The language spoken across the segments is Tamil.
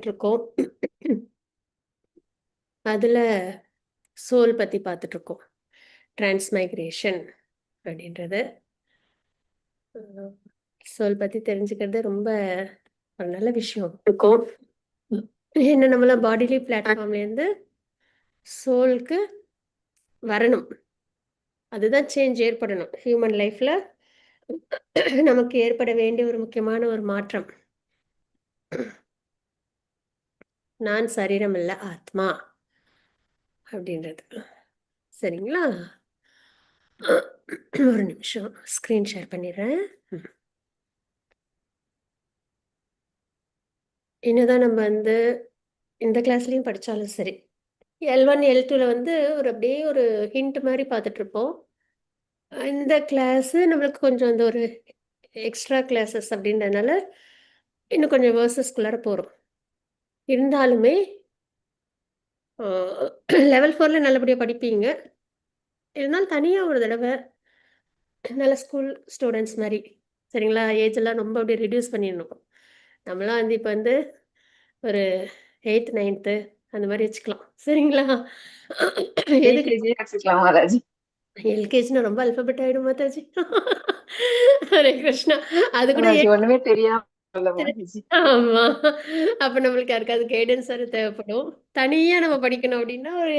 இருக்கோம். அதுல சோல் பத்தி பார்த்துட்டு இருக்கோம். டிரான்ஸ்மைக்ரேஷன் அப்படின்றது. சோல் பத்தி தெரிஞ்சுக்கிறது ரொம்ப ஒரு நல்ல விஷயம் இருக்கும். என்ன நம்மள பாடிலி பிளாட்ஃபார்ம்லேருந்து சோலுக்கு வரணும். அதுதான் சேஞ்ச் ஏற்படணும். ஹியூமன் லைஃப்ல நமக்கு ஏற்பட வேண்டிய ஒரு முக்கியமான ஒரு மாற்றம். நான் சரீரம் இல்ல ஆத்மா அப்படின்றது. சரிங்களா? ஒரு நிமிஷம் ஸ்க்ரீன் ஷேர் பண்ணிடுறேன். என்னதான் நம்ம வந்து இந்த கிளாஸ்லயும் படிச்சாலும் சரி, L1, L2ல வந்து அப்படியே ஒரு ஹிண்ட் மாரி பார்த்துட்ருப்போம். இந்த கிளாஸு நம்மளுக்கு கொஞ்சம் இந்த ஒரு எக்ஸ்ட்ரா கிளாஸஸ் அப்படின்றதுனால, இன்னும் கொஞ்சம் வேர்சஸ்குள்ளார போறோம். இருந்தாலுமே அ லெவல் 4ல நல்லபடியா படிப்பீங்க. இருந்தாலும் தனியா ஒரு தடவ நல்ல ஸ்கூல் ஸ்டூடண்ட்ஸ் மாரி, சரிங்களா? ஏஜ் எல்லாம் ரொம்ப அப்படியே ரெட்யூஸ் பண்ணிடணும். நம்மலாம் வந்து இப்ப வந்து ஒரு 8த், 9த் அந்த மாரி வச்சுக்கலாம். சரிங்களா? எதுக்கு ப்ரீகேஜியே வச்சுக்கலாம் மாதாஜி. எல்கேஜின்னா ரொம்ப அல்ஃபபெட் ஆயிடும் மாதாஜி. ஹரே கிருஷ்ணா. அது கூட மாதாஜி ஒண்ணுமே தெரியாம இல்ல மாதாஜி. ஆமா. அப்ப நம்மளுக்கு யாருக்காவது கைடன்ஸ் வேற தேவைப்படும். தனியா நம்ம படிக்கணும் அப்டின்னா, ஒரு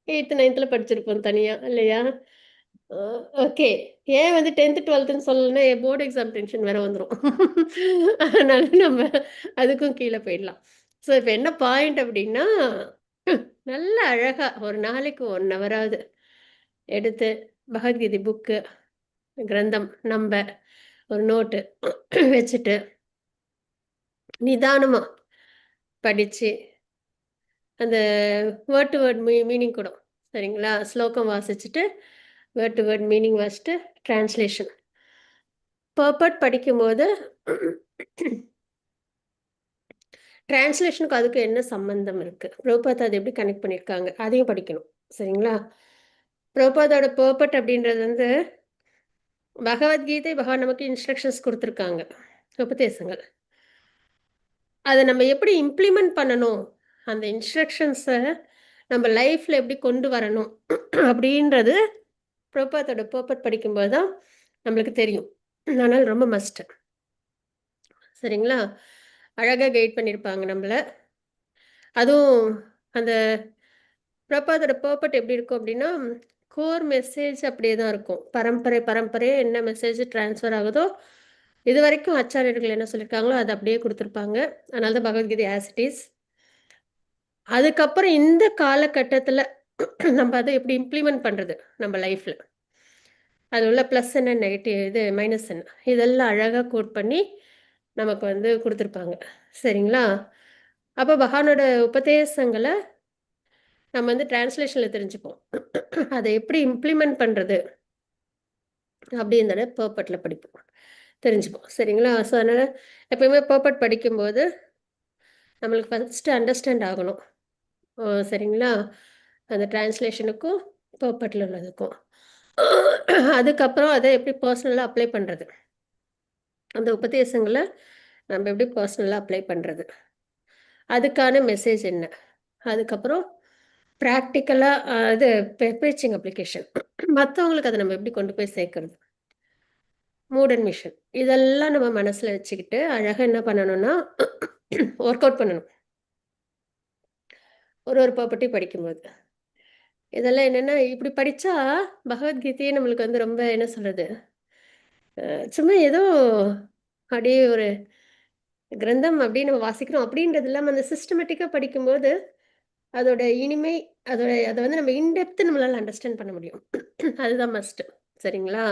8த், 9த்ல படிச்சிருப்போம் தனியா இல்லையா? அ ஓகே. ஏன் வந்து 10த், 12த்ன்னு சொல்லலன்னா, போர்ட் எக்ஸாம் டென்ஷன் வேற வந்துரும். அதனால நம்ம அதுக்கும் கீழ போயிடலாம். ஸோ இப்ப என்ன பாயிண்ட் அப்டின்னா, நல்ல அழகா ஒரு நாளைக்கு 1 ஹவராவது எடுத்து பகவத்கீதை புக்கு, கிரந்தம் நம்ப ஒரு நோட்டு வச்சுட்டு, நிதானமா படிச்சு, அந்த வேர்ட் டு வேர்ட் மீனிங் கூட சரிங்களா? ஸ்லோகம் வாசிச்சுட்டு, வேர்ட் டு வேர்ட் மீனிங் வாசிச்சுட்டு, டிரான்ஸ்லேஷன். பர்பட் படிக்கும்போது டிரான்ஸ்லேஷனுக்கும் அதுக்கும் என்ன சம்பந்தம் இருக்கு? பிரபுபாத் அத எப்படி கனெக்ட் பண்ணியிருக்காங்க? அதையும் படிக்கணும். சரிங்களா? பிரபுபாதோட பர்பட் அப்படின்றது வந்து பகவத்கீதை பகவான் நமக்கு இன்ஸ்ட்ரக்ஷன்ஸ் குடுத்துருக்காங்க. உபதேசங்கள். அத நம்ம எப்படி இம்ப்ளிமெண்ட் பண்ணணும்? அந்த இன்ஸ்ட்ரக்ஷன்ஸ நம்ம லைஃப்ல எப்படி கொண்டு வரணும்? அப்படின்றது பிரபுபாதோட பர்பட் படிக்கும்போது தான் நம்மளுக்கு தெரியும். அதனால ரொம்ப மஸ்ட். சரிங்களா? அழகா கைட் பண்ணியிருப்பாங்க நம்மள. அதுவும் அந்த பிரபுபாதோட பர்பட் எப்படி இருக்கும் அப்படின்னா, கோர் மெசேஜ் அப்படியே தான் இருக்கும். பரம்பரை பரம்பரையா என்ன மெசேஜ் ட்ரான்ஸ்ஃபர் ஆகுதோ, இதுவரைக்கும் ஆச்சாரியர்கள் என்ன சொல்லியிருக்காங்களோ, அத அப்படியே குடுத்துருப்பாங்க. அதனால தான் பகவத்கீதை ஆஸ் இட் இஸ். அதுக்கப்புறம் இந்த காலகட்டத்தில நம்ம அத எப்படி இம்ப்ளிமெண்ட் பண்றது நம்ம லைஃப்ல. அதில உள்ள ப்ளஸ் என்ன, நெகட்டிவ் இது மைனஸ் என்ன, இதெல்லாம் அழகா கோட் பண்ணி நமக்கு வந்து குடுத்துருப்பாங்க. சரிங்களா? அப்ப பகவானோட உபதேசங்கள நம்ம வந்து டிரான்ஸ்லேஷன்ல தெரிஞ்சுப்போம். அத எப்படி இம்ப்ளிமெண்ட் பண்றது அப்படின்றத பர்பட்ல படிப்போம். தெரிஞ்சுப்போம். சரிங்களா? ஸோ அதனால எப்பயுமே பர்பட் படிக்கும்போது நம்மளுக்கு ஃபர்ஸ்ட்டு அண்டர்ஸ்டாண்ட் ஆகணும். சரிங்களா? அந்த டிரான்ஸ்லேஷனுக்கும், பர்பட்ல உள்ளதுக்கும். அதுக்கப்புறம் அத எப்படி பர்சனலா அப்ளை பண்றது? அந்த உபதேசங்கள நம்ம எப்படி பர்சனலா அப்ளை பண்றது? அதுக்கான மெசேஜ் என்ன? அதுக்கப்புறம் பிராக்டிகலா இது ப்ரீச்சிங் அப்ளிகேஷன். மத்தவங்களுக்கு அத நம்ம எப்படி கொண்டு போய் சேர்க்கிறது? Mood and mission. இதெல்லாம் நம்ம மனசுல வச்சுக்கிட்டு, அழகா என்ன பண்ணணும்னா, ஒர்க் அவுட் பண்ணணும். ஒரு ஒரு ப்ராப்பர்ட்டி படிக்கும்போது. இதெல்லாம் என்னன்னா, இப்படி படிச்சா பகவத்கீதையே நம்மளுக்கு வந்து ரொம்ப என்ன சொல்றது? சும்மா ஏதோ அப்படியே ஒரு கிரந்தம் அப்படின்னு நம்ம வாசிக்கிறோம் அப்படின்றது இல்லாம, அந்த சிஸ்டமேட்டிக்கா படிக்கும்போது, அதோட இனிமை, அத வந்து நம்ம இன் டெப்த் நம்மளால அண்டர்ஸ்டாண்ட் பண்ண முடியும். அதுதான் மஸ்ட். சரிங்களா?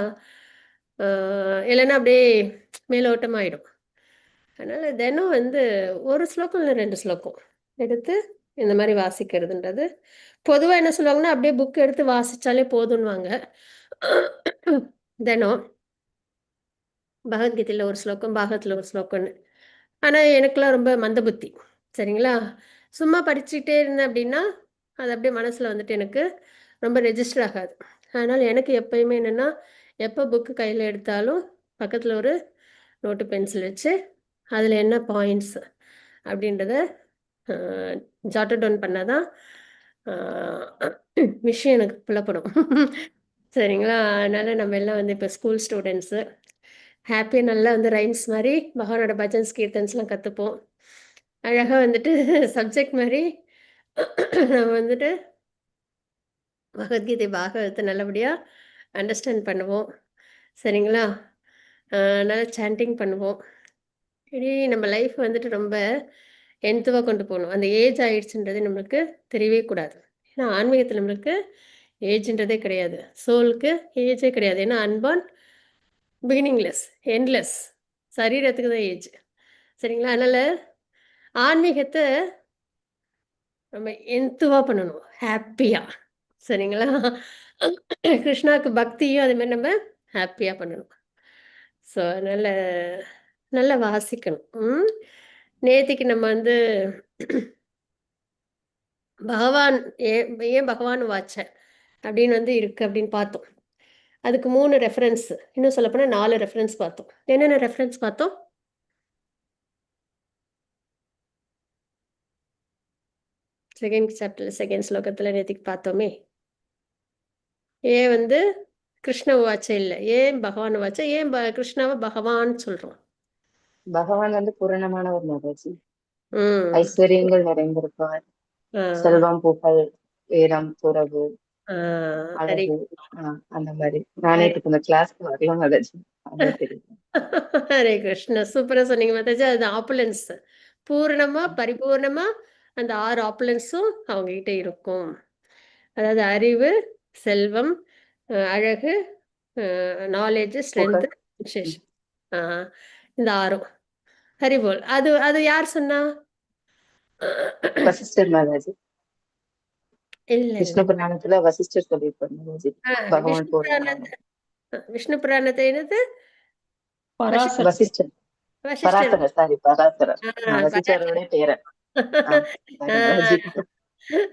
அ இல்லன்னா அப்படியே மேலோட்டமாயிடும். அதனால தினம் வந்து 1 ஸ்லோகம் இல்ல 2 ஸ்லோகம் எடுத்து இந்த மாரி வாசிக்கிறதுன்றது, பொதுவா என்ன சொல்லுவாங்கன்னா, அப்படியே புக் எடுத்து வாசிச்சாலே போதுன்னுவாங்க. தினம் பகவத்கீதையில 1 ஸ்லோகம், பாகவத்துல 1 ஸ்லோகம்ன்னு. ஆனா எனக்கெல்லாம் ரொம்ப மந்த புத்தி. சரிங்களா? சும்மா படிச்சுக்கிட்டே இருந்தேன் அப்படின்னா, அது அப்படியே மனசுல வந்துட்டு எனக்கு ரொம்ப ரெஜிஸ்டர் ஆகாது. அதனால எனக்கு எப்பயுமே என்னன்னா, எப்ப புக் கையில எடுத்தாலும் பக்கத்துல ஒரு நோட்டு, பென்சில் வச்சு, அதுல என்ன பாயிண்ட்ஸ் அப்படின்றத ஜாட்டட் டவுன் பண்ணாதான் விஷயம் எனக்கு புலப்படும். சரிங்களா? அதனால நம்ம எல்லாம் வந்து இப்போ ஸ்கூல் ஸ்டூடெண்ட்ஸு ஹாப்பியாக நல்லா வந்து ரைம்ஸ் மாதிரி பகவானோட பஜன்ஸ் கீர்த்தன்ஸ்லாம் கற்றுப்போம். அழகாக வந்துட்டு சப்ஜெக்ட் மாதிரி நம்ம வந்துட்டு பகவத்கீதை பாகவத்தை நல்லபடியாக அண்டர்ஸ்டாண்ட் பண்ணுவோம். சரிங்களா? நல்லா சாண்டிங் பண்ணுவோம். இனி நம்ம லைஃப் வந்துட்டு ரொம்ப என்த்துவாக கொண்டு போகணும். அந்த ஏஜ் ஆயிடுச்சுன்றது நம்மளுக்கு தெரியவே கூடாது. ஏன்னா ஆன்மீகத்தில் நம்மளுக்கு ஏஜ்ன்றதே கிடையாது. சோலுக்கு ஏஜே கிடையாது. ஏன்னா அன்பான் பிகினிங்லெஸ், எண்ட்லெஸ். சரீரத்துக்கு தான் ஏஜ். சரிங்களா? அதனால் ஆன்மீகத்தை நம்ம என்த்துவா பண்ணணும். ஹாப்பியாக. சரிங்களா? கிருஷ்ணாவுக்கு பக்தியும் அதேமாதிரி நம்ம ஹாப்பியாக பண்ணணும். ஸோ அதனால் நல்லா வாசிக்கணும். நேத்திக்கு நம்ம வந்து பகவான் ஏன் ஏன் பகவான் வாச்ச அப்படின்னு வந்து இருக்கு அப்படின்னு பார்த்தோம். அதுக்கு 3 ரெஃபரன்ஸ், இன்னும் சொல்லப்போனால் 4 ரெஃபரன்ஸ் பார்த்தோம். என்னென்ன ரெஃபரன்ஸ் பார்த்தோம்? செகண்ட் சாப்டர்ல செகண்ட் ஸ்லோகத்தில் நேத்திக்கு பார்த்தோமே. ஏன் வந்து கிருஷ்ண வாச்ச இல்லை, ஏன் பகவான் வாச்ச, ஏன் கிருஷ்ணாவை பகவான் சொல்றோம்? பகவான் வந்து பூரணமானவர் மாதாஜி. ம் ஐஸ்வர்யங்கள் நிறைந்திருப்பவர், ஆ, செல்வம், புகழ், வீரம், துறவு, ஆ, ஹரி அழகு, அந்த மாதிரி. நானே ஹரி இப்ப இந்த கிளாஸ்க்கு வரல மாதாஜி, அதான் தெரியும். ஹரே கிருஷ்ணா, சூப்பராக சொன்னீங்க மாதாஜி. அது ஆப்புலன்ஸ் பூரணமா பரிபூர்ணமா அந்த 6 ஆப்புலன்ஸும் அவங்க கிட்ட இருக்கும். அதாவது அறிவு, செல்வம், அழகு, நாலேஜ், ஸ்ட்ரென்த், புகழ். ம். விசேஷம். ஆ, இந்த 6ம் ஹரிபோல். அது அது யார் சொன்னா? வசிஷ்டர் மாதாஜி. இல்ல இல்ல. விஷ்ணு புராணத்துல வசிஷ்டர் சொல்லியிருப்பார் மாதாஜி. ஆ, பகவான் விஷ்ணு புராணத்தை பூரணமானவர். விஷ்ணு புராணத்தை என்னது? பராசர். வசிஷ்டர், வசிஷ்டர். பராசரர், சாரி, பராசரர். பராசரர். வசிஷ்டருடைய பேரன். சாரி மாதாஜி.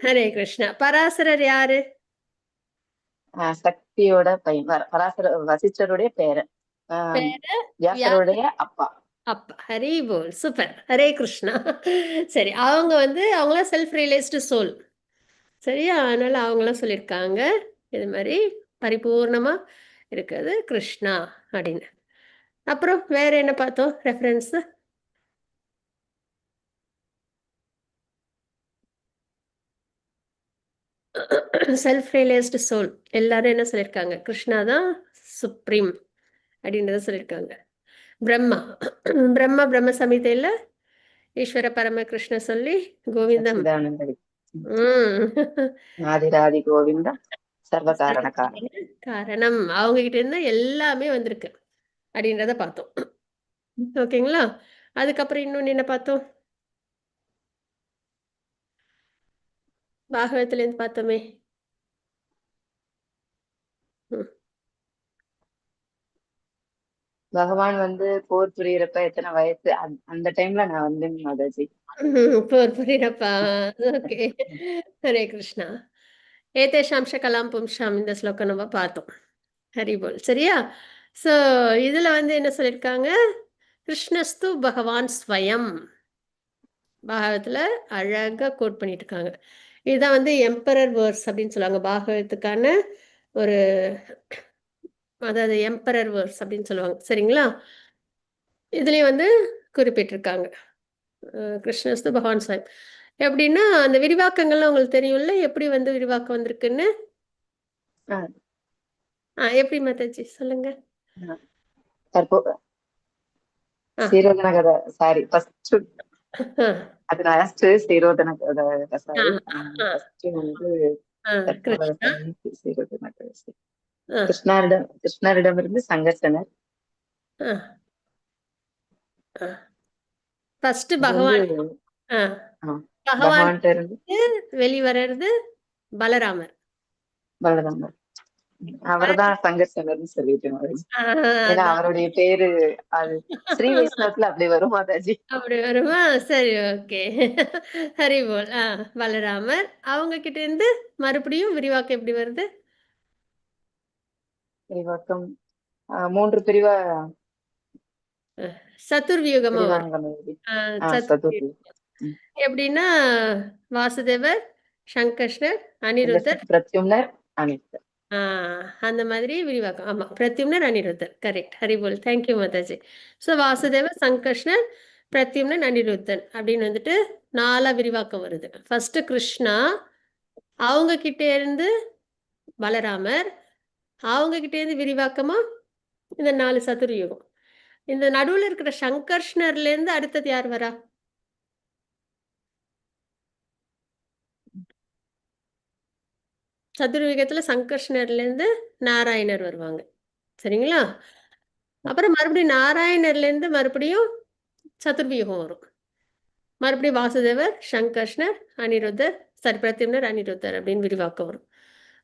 ஹரே கிருஷ்ணா. பராசரர் யாரு? சக்தியோட பையன். வசிஷ்டருடைய பேரன். பேரு வியாசருடைய அப்பா. அப்பா. ஹரி போல். சூப்பர். ஹரே கிருஷ்ணா. சரி, அவங்க வந்து அவங்களாம் செல்ஃப் ரியலைஸ்டு சோல். சரியா? அதனால அவங்களாம் சொல்லியிருக்காங்க இது மாதிரி பரிபூர்ணமா இருக்கிறது கிருஷ்ணா அப்படின்னு. அப்புறம் வேற என்ன பார்த்தோம் ரெஃபரன்ஸ்? செல்ஃப் ரியலைஸ்டு சோல் எல்லாரும் என்ன சொல்லியிருக்காங்க? கிருஷ்ணா தான் சுப்ரீம் அப்படின்றத சொல்லியிருக்காங்க. பிரம்மா பிரம்ம சமிதையில் ஈஸ்வர பரம கிருஷ்ண சொல்லி கோவிந்தம். சச்சிதானந்த ம் ஆதிராதி கோவிந்தா சர்வ காரண காரணம். காரணம் அவங்க கிட்ட இருந்து எல்லாமே வந்திருக்கு அப்படின்றத பார்த்தோம். ஓகேங்களா? அதுக்கப்புறம் இன்னொன்று என்ன பார்த்தோம்? பாகவத்திலேருந்து பார்த்தோமே. ம். பகவான் வந்து போர் புரியறப்ப எத்தனை வயசு, அந்த டைம்ல நான் வந்து மாதாஜி. புரியுதப்பா. ஓகே. ஹரே கிருஷ்ணா. ஏதேஷாம் கலாம் பும்ஷாம் இந்த ஸ்லோகம் நம்ம பார்த்தோம். ஹரி போல். சரியா? ஸோ இதில் வந்து என்ன சொல்லியிருக்காங்க? கிருஷ்ணஸ்து பகவான் ஸ்வயம். பாகவத்தில் அழகாக கோட் பண்ணிட்டு இருக்காங்க. இதுதான் வந்து எம்பரர் வேர்ஸ் அப்படின்னு சொல்லுவாங்க. பாகவத்துக்கான ஒரு, அதாவது எம்பரர் வேர்ஸ் அப்படின்னு சொல்லுவாங்க. சரிங்களா? இதுலேயும் வந்து குறிப்பிட்டிருக்காங்க கிருஷ்ணஸ்து பகவான் ஸ்வயம். எப்படின்னா அந்த விரிவாக்கங்கள்லாம் உங்களுக்கு தெரியும்ல, எப்படி வந்து விரிவாக்கம் வந்திருக்குன்னு. ஆஹ் எப்படி மாதாஜி சொல்லுங்க. தற்போ ஆ சீரோதன கதை, சாரி, ஃபர்ஸ்ட் ஆ அது லாஸ்ட் சீரோதன கதை, ஆ சாரி. ஆ ஃபர்ஸ்ட் வந்து ஆ தற்போதைய கிருஷ்ணா. சீரோதன கதை. ஆ கிருஷ்ணரிடமிருந்து சங்கர்ஷனர். ஆ ஆ ஃபர்ஸ்ட் அது வந்து பகவான். ஆ பகவான் பகவான்கிட்ட இருந்து வெளிவரது பலராமர். பலராமர். அவர்தான் சங்கர்ஷனர்னு சொல்லிட்டு மாதாஜி. ஏன்னா அதான். அவருடைய பேரு அது ஸ்ரீ வைஷ்ணவத்துல அப்படி வரும் மாதாஜி. அப்படி வருமா? சரி, ஓகே. ஹரிபோல். பலராமர் அவங்க கிட்ட இருந்து மறுபடியும் விரிவாக்கம் எப்படி வருது? விரிவாக்கம் 3 பிரிவா சதுர்வியூகமா வரும். பிரிவாங்கம் எழுதி. சதுர்வியூகம். சதுர்வி. எப்படின்னா வாசுதேவர், சங்கர்ஷ்ணர், அனிருத்தர். பிரத்யும்னர், அனிருத்தர். அந்த மாதிரி விரிவாக்கம். ஆமா, பிரத்யும்னர், அனிருத்தர். கரெக்ட். ஹரிபோல். தேங்க்யூ மாதாஜி. ஸோ வாசுதேவர், சங்கர்ஷ்ணர், பிரத்யும்னன், அனிருத்தன் அப்படின்னு வந்துட்டு 4 விரிவாக்கம் வருது. ஃபர்ஸ்ட் கிருஷ்ணா, அவங்க கிட்டே இருந்து பலராமர், அவங்க கிட்டே இருந்து விரிவாக்கமா இந்த 4 சதுர்யுகம். இந்த நடுவுல இருக்கிற சங்கர்ஷ்ணர்ல இருந்து அடுத்தது யார் வரா? சதுர்யுகத்துல சங்கர்ஷ்ணர்ல இருந்து நாராயணர் வருவாங்க. சரிங்களா? அப்புறம் மறுபடியும் நாராயணர்ல இருந்து மறுபடியும் சதுர்வியுகம் வரும். மறுபடியும் வாசுதேவர், சங்கர்ஷ்ணர், அனிருத்தர், பிரத்யும்னர், அனிருத்தர் அப்படின்னு விரிவாக்கம் வரும்.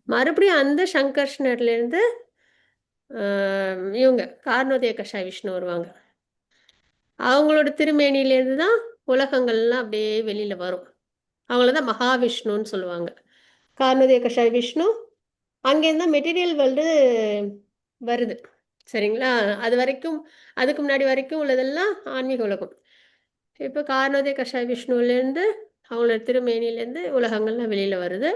மறுபடியும் அந்த சங்கர்ஷ்ணர்ல இருந்து இவங்க கார்ணோதய கஷாய விஷ்ணு வருவாங்க. அவங்களோட திருமேனியிலேருந்து தான் உலகங்கள்லாம் அப்படியே வெளியில வரும். அவங்கள தான் மகாவிஷ்ணுன்னு சொல்லுவாங்க. கார்ணோதய கஷாய விஷ்ணு அங்கேருந்து தான் மெட்டீரியல் வேர்ல்டு வருது. சரிங்களா? அது வரைக்கும், அதுக்கு முன்னாடி வரைக்கும் உள்ளதெல்லாம் ஆன்மீக உலகம். இப்போ கார்ணோதய கஷாய விஷ்ணுவிலேருந்து அவங்களோட திருமேனிலேருந்து உலகங்கள்லாம் வெளியில் வருது.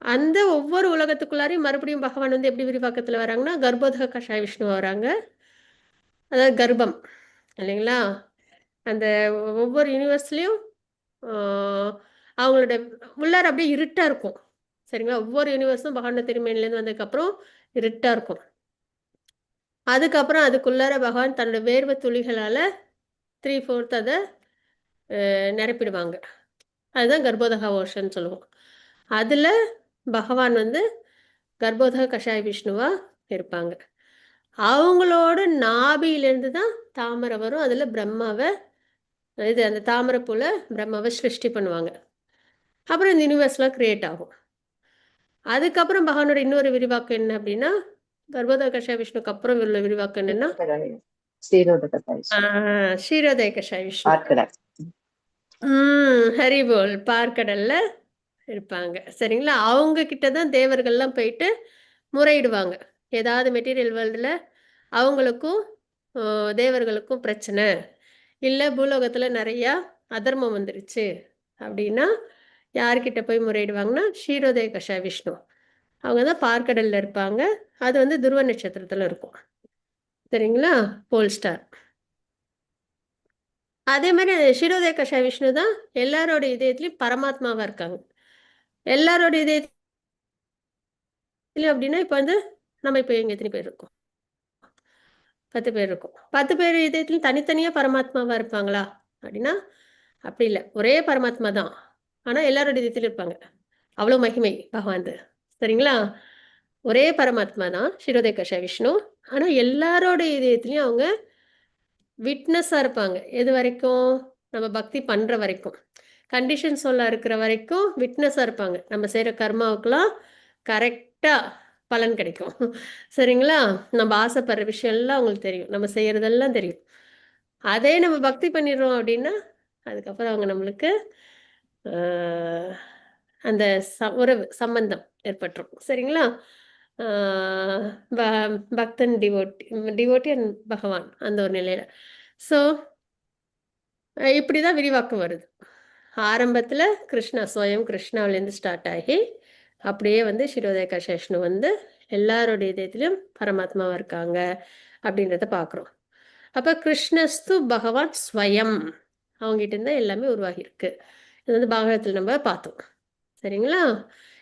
அந்த ஒவ்வொரு உலகத்துக்குள்ளாரையும் மறுபடியும் பகவான் வந்து எப்படி விரிவாக்கத்தில் வராங்கன்னா, கர்ப்போதக கஷாய விஷ்ணு வராங்க. அதாவது கர்ப்பம் இல்லைங்களா? அந்த ஒவ்வொரு யூனிவர்ஸ்லேயும் அவங்களோட உள்ளார அப்படியே இருட்டாக இருக்கும். சரிங்களா? ஒவ்வொரு யூனிவர்ஸும் பகவான் திருமேனிலேருந்து வந்ததுக்கப்புறம் இருட்டாக இருக்கும். அதுக்கப்புறம் அதுக்குள்ளார பகவான் தன்னோட வேர்வை துளிகளால் 3/4 அதை நிரப்பிடுவாங்க. அதுதான் கர்ப்போதக ஓஷன் சொல்லுவோம். அதில் பகவான் வந்து கர்ப்போதக கஷாய விஷ்ணுவாக இருப்பாங்க. அவங்களோட நாபியிலேருந்து தான் தாமரை வரும். அதில் பிரம்மாவை அந்த தாமரைப்பூல பிரம்மாவை சிருஷ்டி பண்ணுவாங்க. அப்புறம் இந்த யூனிவர்ஸ்லாம் கிரியேட் ஆகும். அதுக்கப்புறம் பகவானோட இன்னொரு விரிவாக்கம் என்ன அப்படின்னா, கர்ப்போதக கஷாய விஷ்ணுக்கு அப்புறம் உள்ள விரிவாக்கம் என்னன்னா ஷீரோதய கஷாய விஷ்ணு. ஹரிபோல் பார்க்கடல்ல இருப்பாங்க. சரிங்களா? அவங்க கிட்ட தான் தேவர்கள்லாம் போயிட்டு முறையிடுவாங்க. ஏதாவது மெட்டீரியல் வேர்ல்டில் அவங்களுக்கும் தேவர்களுக்கும் பிரச்சனை இல்லை, பூலோகத்தில் நிறையா அதர்மம் வந்துருச்சு அப்படின்னா யார்கிட்ட போய் முறையிடுவாங்கன்னா ஷீரோதய கஷாய விஷ்ணு. அவங்க தான் பார்க்கடலில் இருப்பாங்க. அது வந்து துருவ நட்சத்திரத்தில் இருக்கும். சரிங்களா? போல் ஸ்டார். அதே மாதிரி ஷீரோதய கஷாய விஷ்ணு தான் எல்லாரோட இதயத்துலையும் பரமாத்மாவாக இருக்காங்க. எல்லாரோட இதயத்துலையும் அப்படின்னா இப்போ வந்து நம்ம இப்போ எங்கே எத்தனை பேர் இருக்கோம்? 10 பேர் இருக்கும். 10 பேர் இதயத்துலையும் தனித்தனியாக பரமாத்மாவாக இருப்பாங்களா அப்படின்னா அப்படி இல்லை. ஒரே பரமாத்மா தான், ஆனால் எல்லாரோட இதயத்திலும் இருப்பாங்க. அவ்வளோ மகிமை பகவான். சரிங்களா? ஒரே பரமாத்மா தான் ஷீரோதய கஷாய விஷ்ணு. ஆனால் எல்லாரோட இதயத்துலையும் அவங்க விட்னஸாக இருப்பாங்க. எது வரைக்கும்? நம்ம பக்தி பண்ணுற வரைக்கும். கண்டிஷன் சொல்ல இருக்கிற வரைக்கும் விட்னஸாக இருப்பாங்க. நம்ம செய்கிற கர்மாவுக்கெல்லாம் கரெக்டாக பலன் கிடைக்கும். சரிங்களா? நம்ம ஆசைப்படுற விஷயம்லாம் அவங்களுக்கு தெரியும். நம்ம செய்கிறதெல்லாம் தெரியும். அதே நம்ம பக்தி பண்ணிடுறோம் அப்படின்னா அதுக்கப்புறம் அவங்க நம்மளுக்கு அந்த உறவு சம்பந்தம் ஏற்பட்டுரும். சரிங்களா? பக்தன் டிவோட்டி அண்ட் பகவான் அந்த ஒரு நிலையில். ஸோ இப்படி தான் விரிவாக்கம் வருது. ஆரம்பத்தில் கிருஷ்ணா ஸ்வயம் கிருஷ்ணாவிலேருந்து ஸ்டார்ட் ஆகி அப்படியே வந்து ஷீரோதய கஷாய விஷ்ணு வந்து எல்லாரோடைய இதயத்திலும் பரமாத்மாவாக இருக்காங்க அப்படின்றத பார்க்குறோம். அப்போ கிருஷ்ணஸ்து பகவான் ஸ்வயம், அவங்ககிட்ட இருந்தால் எல்லாமே உருவாகியிருக்கு. இது வந்து பாகவத்தில் நம்ம பார்த்தோம். சரிங்களா?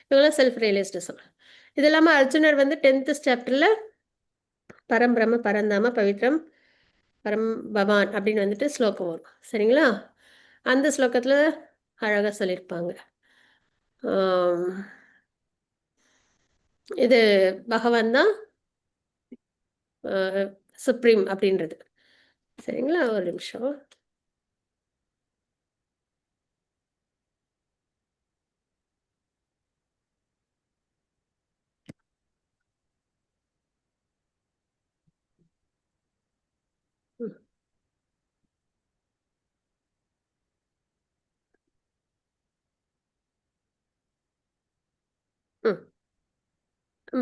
இவங்களாம் செல்ஃப் ரியலைஸ்டு சொல்லலாம். இது இல்லாமல் அர்ஜுனர் வந்து 10th சாப்டரில் பரம் பிரம்ம பரந்தாம பவித்ரம் பரம் பவான் அப்படின்னு வந்துட்டு ஸ்லோகம் வரும். சரிங்களா? அந்த ஸ்லோகத்தில் அழகாக சொல்லியிருப்பாங்க. இது பகவான் தான் சுப்ரீம் அப்படின்றது. சரிங்களா? ஒரு நிமிஷம்.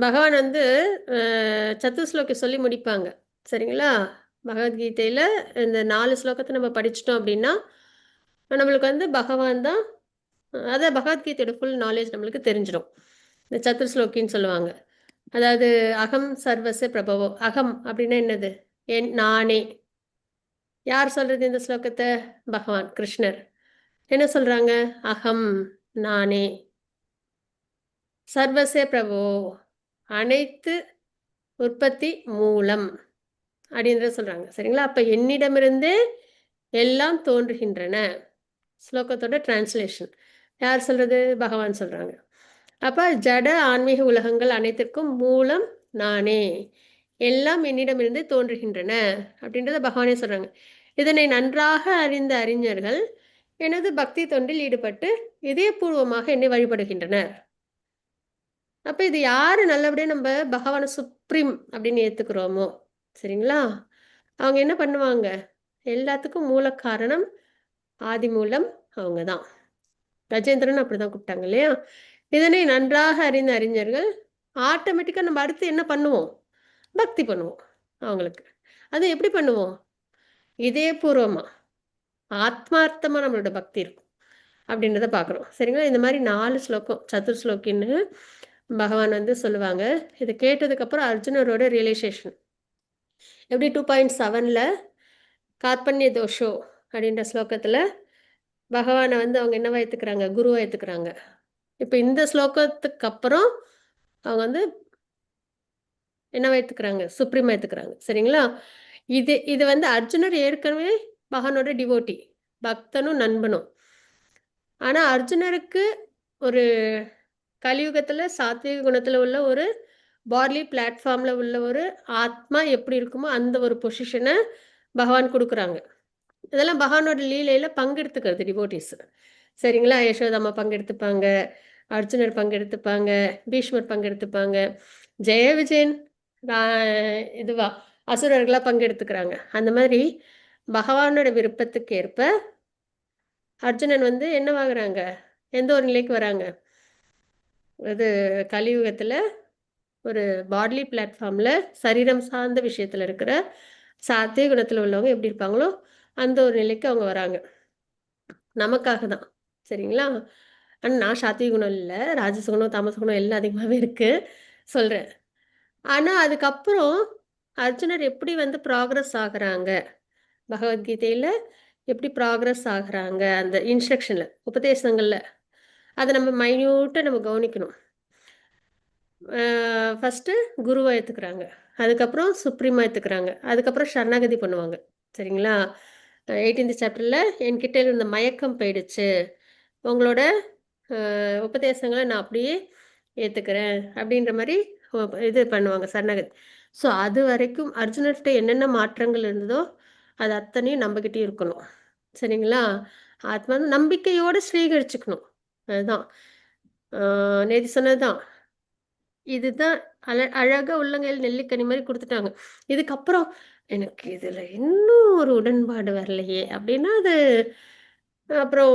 பகவான் வந்து சத்துஸ்லோகி சொல்லி முடிப்பாங்க. சரிங்களா? பகவத்கீதையில் இந்த 4 ஸ்லோகத்தை நம்ம படிச்சிட்டோம் அப்படின்னா நம்மளுக்கு வந்து பகவான் தான், அதான் பகவத்கீதையோட ஃபுல் நாலேஜ் நம்மளுக்கு தெரிஞ்சிடும். இந்த சத்துர்ஸ்லோக்கின்னு சொல்லுவாங்க. அதாவது அகம் சர்வஸ்ய பிரபவோ. அகம் அப்படின்னா என்னது? நானே. யார் சொல்றது இந்த ஸ்லோகத்தை? பகவான் கிருஷ்ணர். என்ன சொல்றாங்க? அகம் நானே. சர்வஸ்ய பிரபோ அனைத்து உற்பத்தி மூலம் அப்படின்றத சொல்றாங்க. சரிங்களா? அப்ப என்னிடமிருந்தே எல்லாம் தோன்றுகின்றன. ஸ்லோகத்தோட டிரான்ஸ்லேஷன் யார் சொல்றது? பகவான் சொல்றாங்க. அப்ப ஜட ஆன்மீக உலகங்கள் அனைத்திற்கும் மூலம் நானே, எல்லாம் என்னிடமிருந்து தோன்றுகின்றன அப்படின்றத பகவானே சொல்றாங்க. இதனை நன்றாக அறிந்த அறிஞர்கள் எனது பக்தி தொண்டில் ஈடுபட்டு இதயபூர்வமாக என்னை வழிபடுகின்றனர். அப்ப இது யாரு நல்லபடியா நம்ம பகவானை சுப்ரீம் அப்படின்னு ஏத்துக்கிறோமோ, சரிங்களா, அவங்க என்ன பண்ணுவாங்க? எல்லாத்துக்கும் மூல காரணம் ஆதி மூலம் அவங்க தான். கஜேந்திரன் அப்படிதான் கூப்பிட்டாங்க இல்லையா? இதனை நன்றாக அறிந்த அறிஞர்கள் ஆட்டோமேட்டிக்காக நம்ம அடுத்து என்ன பண்ணுவோம்? பக்தி பண்ணுவோம் அவங்களுக்கு. அது எப்படி பண்ணுவோம்? இதயபூர்வமாக ஆத்மார்த்தமாக நம்மளோட பக்தி இருக்கும் அப்படின்றத பார்க்குறோம். சரிங்களா? இந்த மாதிரி 4 ஸ்லோகம் சதுர் ஸ்லோக்கின்னு பகவான் வந்து சொல்லுவாங்க. இதை கேட்டதுக்கப்புறம் அர்ஜுனரோட ரியலைசேஷன் எப்படி 2.7ல் கார்பண்ய தோஷோ அப்படின்ற ஸ்லோகத்தில் பகவானை வந்து அவங்க என்னவா ஏற்றுக்கிறாங்க? குருவை ஏற்றுக்கிறாங்க. இப்போ இந்த ஸ்லோகத்துக்கு அப்புறம் அவங்க வந்து என்னவா ஏற்றுக்கிறாங்க? சுப்ரீமா ஏற்றுக்கிறாங்க. சரிங்களா? இது வந்து அர்ஜுனர் ஏற்கனவே பகவானோட டிவோட்டி, பக்தனும் நண்பனும். ஆனால் அர்ஜுனருக்கு ஒரு கலியுகத்தில் சாத்விக குணத்தில் உள்ள ஒரு பாட்லி பிளாட்ஃபார்மில் உள்ள ஒரு ஆத்மா எப்படி இருக்குமோ அந்த ஒரு பொசிஷனை பகவான் கொடுக்குறாங்க. இதெல்லாம் பகவானோட லீலையில் பங்கெடுத்துக்கிறது டிவோட்டிஸ். சரிங்களா? யசோதாமா பங்கெடுத்துப்பாங்க, அர்ஜுனர் பங்கெடுத்துப்பாங்க, பீஷ்மர் பங்கெடுத்துப்பாங்க, ஜெய விஜயன் இதுவா அசுரர்களாக பங்கெடுத்துக்கிறாங்க. அந்த மாதிரி பகவானோட விருப்பத்துக்கு ஏற்ப அர்ஜுனன் வந்து என்னவாகிறாங்க? எந்த ஒரு நிலைக்கு வராங்க? அது கலியுகத்தில் ஒரு பாட்லி பிளாட்ஃபார்மில் சரீரம் சார்ந்த விஷயத்தில் இருக்கிற சாத்திய குணத்தில் உள்ளவங்க எப்படி இருப்பாங்களோ அந்த ஒரு நிலைக்கு அவங்க வராங்க. நமக்காக தான். சரிங்களா? ஆனால் நான் சாத்விக குணம் இல்லை, ராஜச குணம் தாமச குணம் எல்லாம் அதிகமாகவே இருக்குது சொல்கிறேன். ஆனால் அதுக்கப்புறம் அர்ஜுனர் எப்படி வந்து ப்ராக்ரஸ் ஆகுறாங்க, பகவத்கீதையில் எப்படி ப்ராக்ரஸ் ஆகுறாங்க அந்த இன்ஸ்ட்ரக்ஷனில், உபதேசங்களில், அதை நம்ம மைன்யூட்டாக நம்ம கவனிக்கணும். ஃபஸ்ட்டு குருவை ஏற்றுக்கிறாங்க, அதுக்கப்புறம் சுப்ரீமா ஏற்றுக்கிறாங்க, அதுக்கப்புறம் சரணாகதி பண்ணுவாங்க. சரிங்களா? 18th சாப்டரில் என்கிட்ட இருந்த மயக்கம் போயிடுச்சு, உங்களோட உபதேசங்களை நான் அப்படியே ஏற்றுக்கிறேன் அப்படின்ற மாதிரி இது பண்ணுவாங்க, சரணாகதி. ஸோ அது வரைக்கும் அர்ஜுனர்கிட்ட என்னென்ன மாற்றங்கள் இருந்ததோ அது அத்தனையும் நம்மக்கிட்டே இருக்கணும். சரிங்களா? ஆத்மா நம்பிக்கையோடு ஸ்வீகரிச்சுக்கணும். அதுதான் நேற்று சொன்னது தான். இதுதான் அழகாக உள்ளங்கையில் நெல்லிக்கனி மாதிரி கொடுத்துட்டாங்க. இதுக்கப்புறம் எனக்கு இதில் இன்னும் ஒரு உடன்பாடு வரலையே அப்படின்னா அது அப்புறம்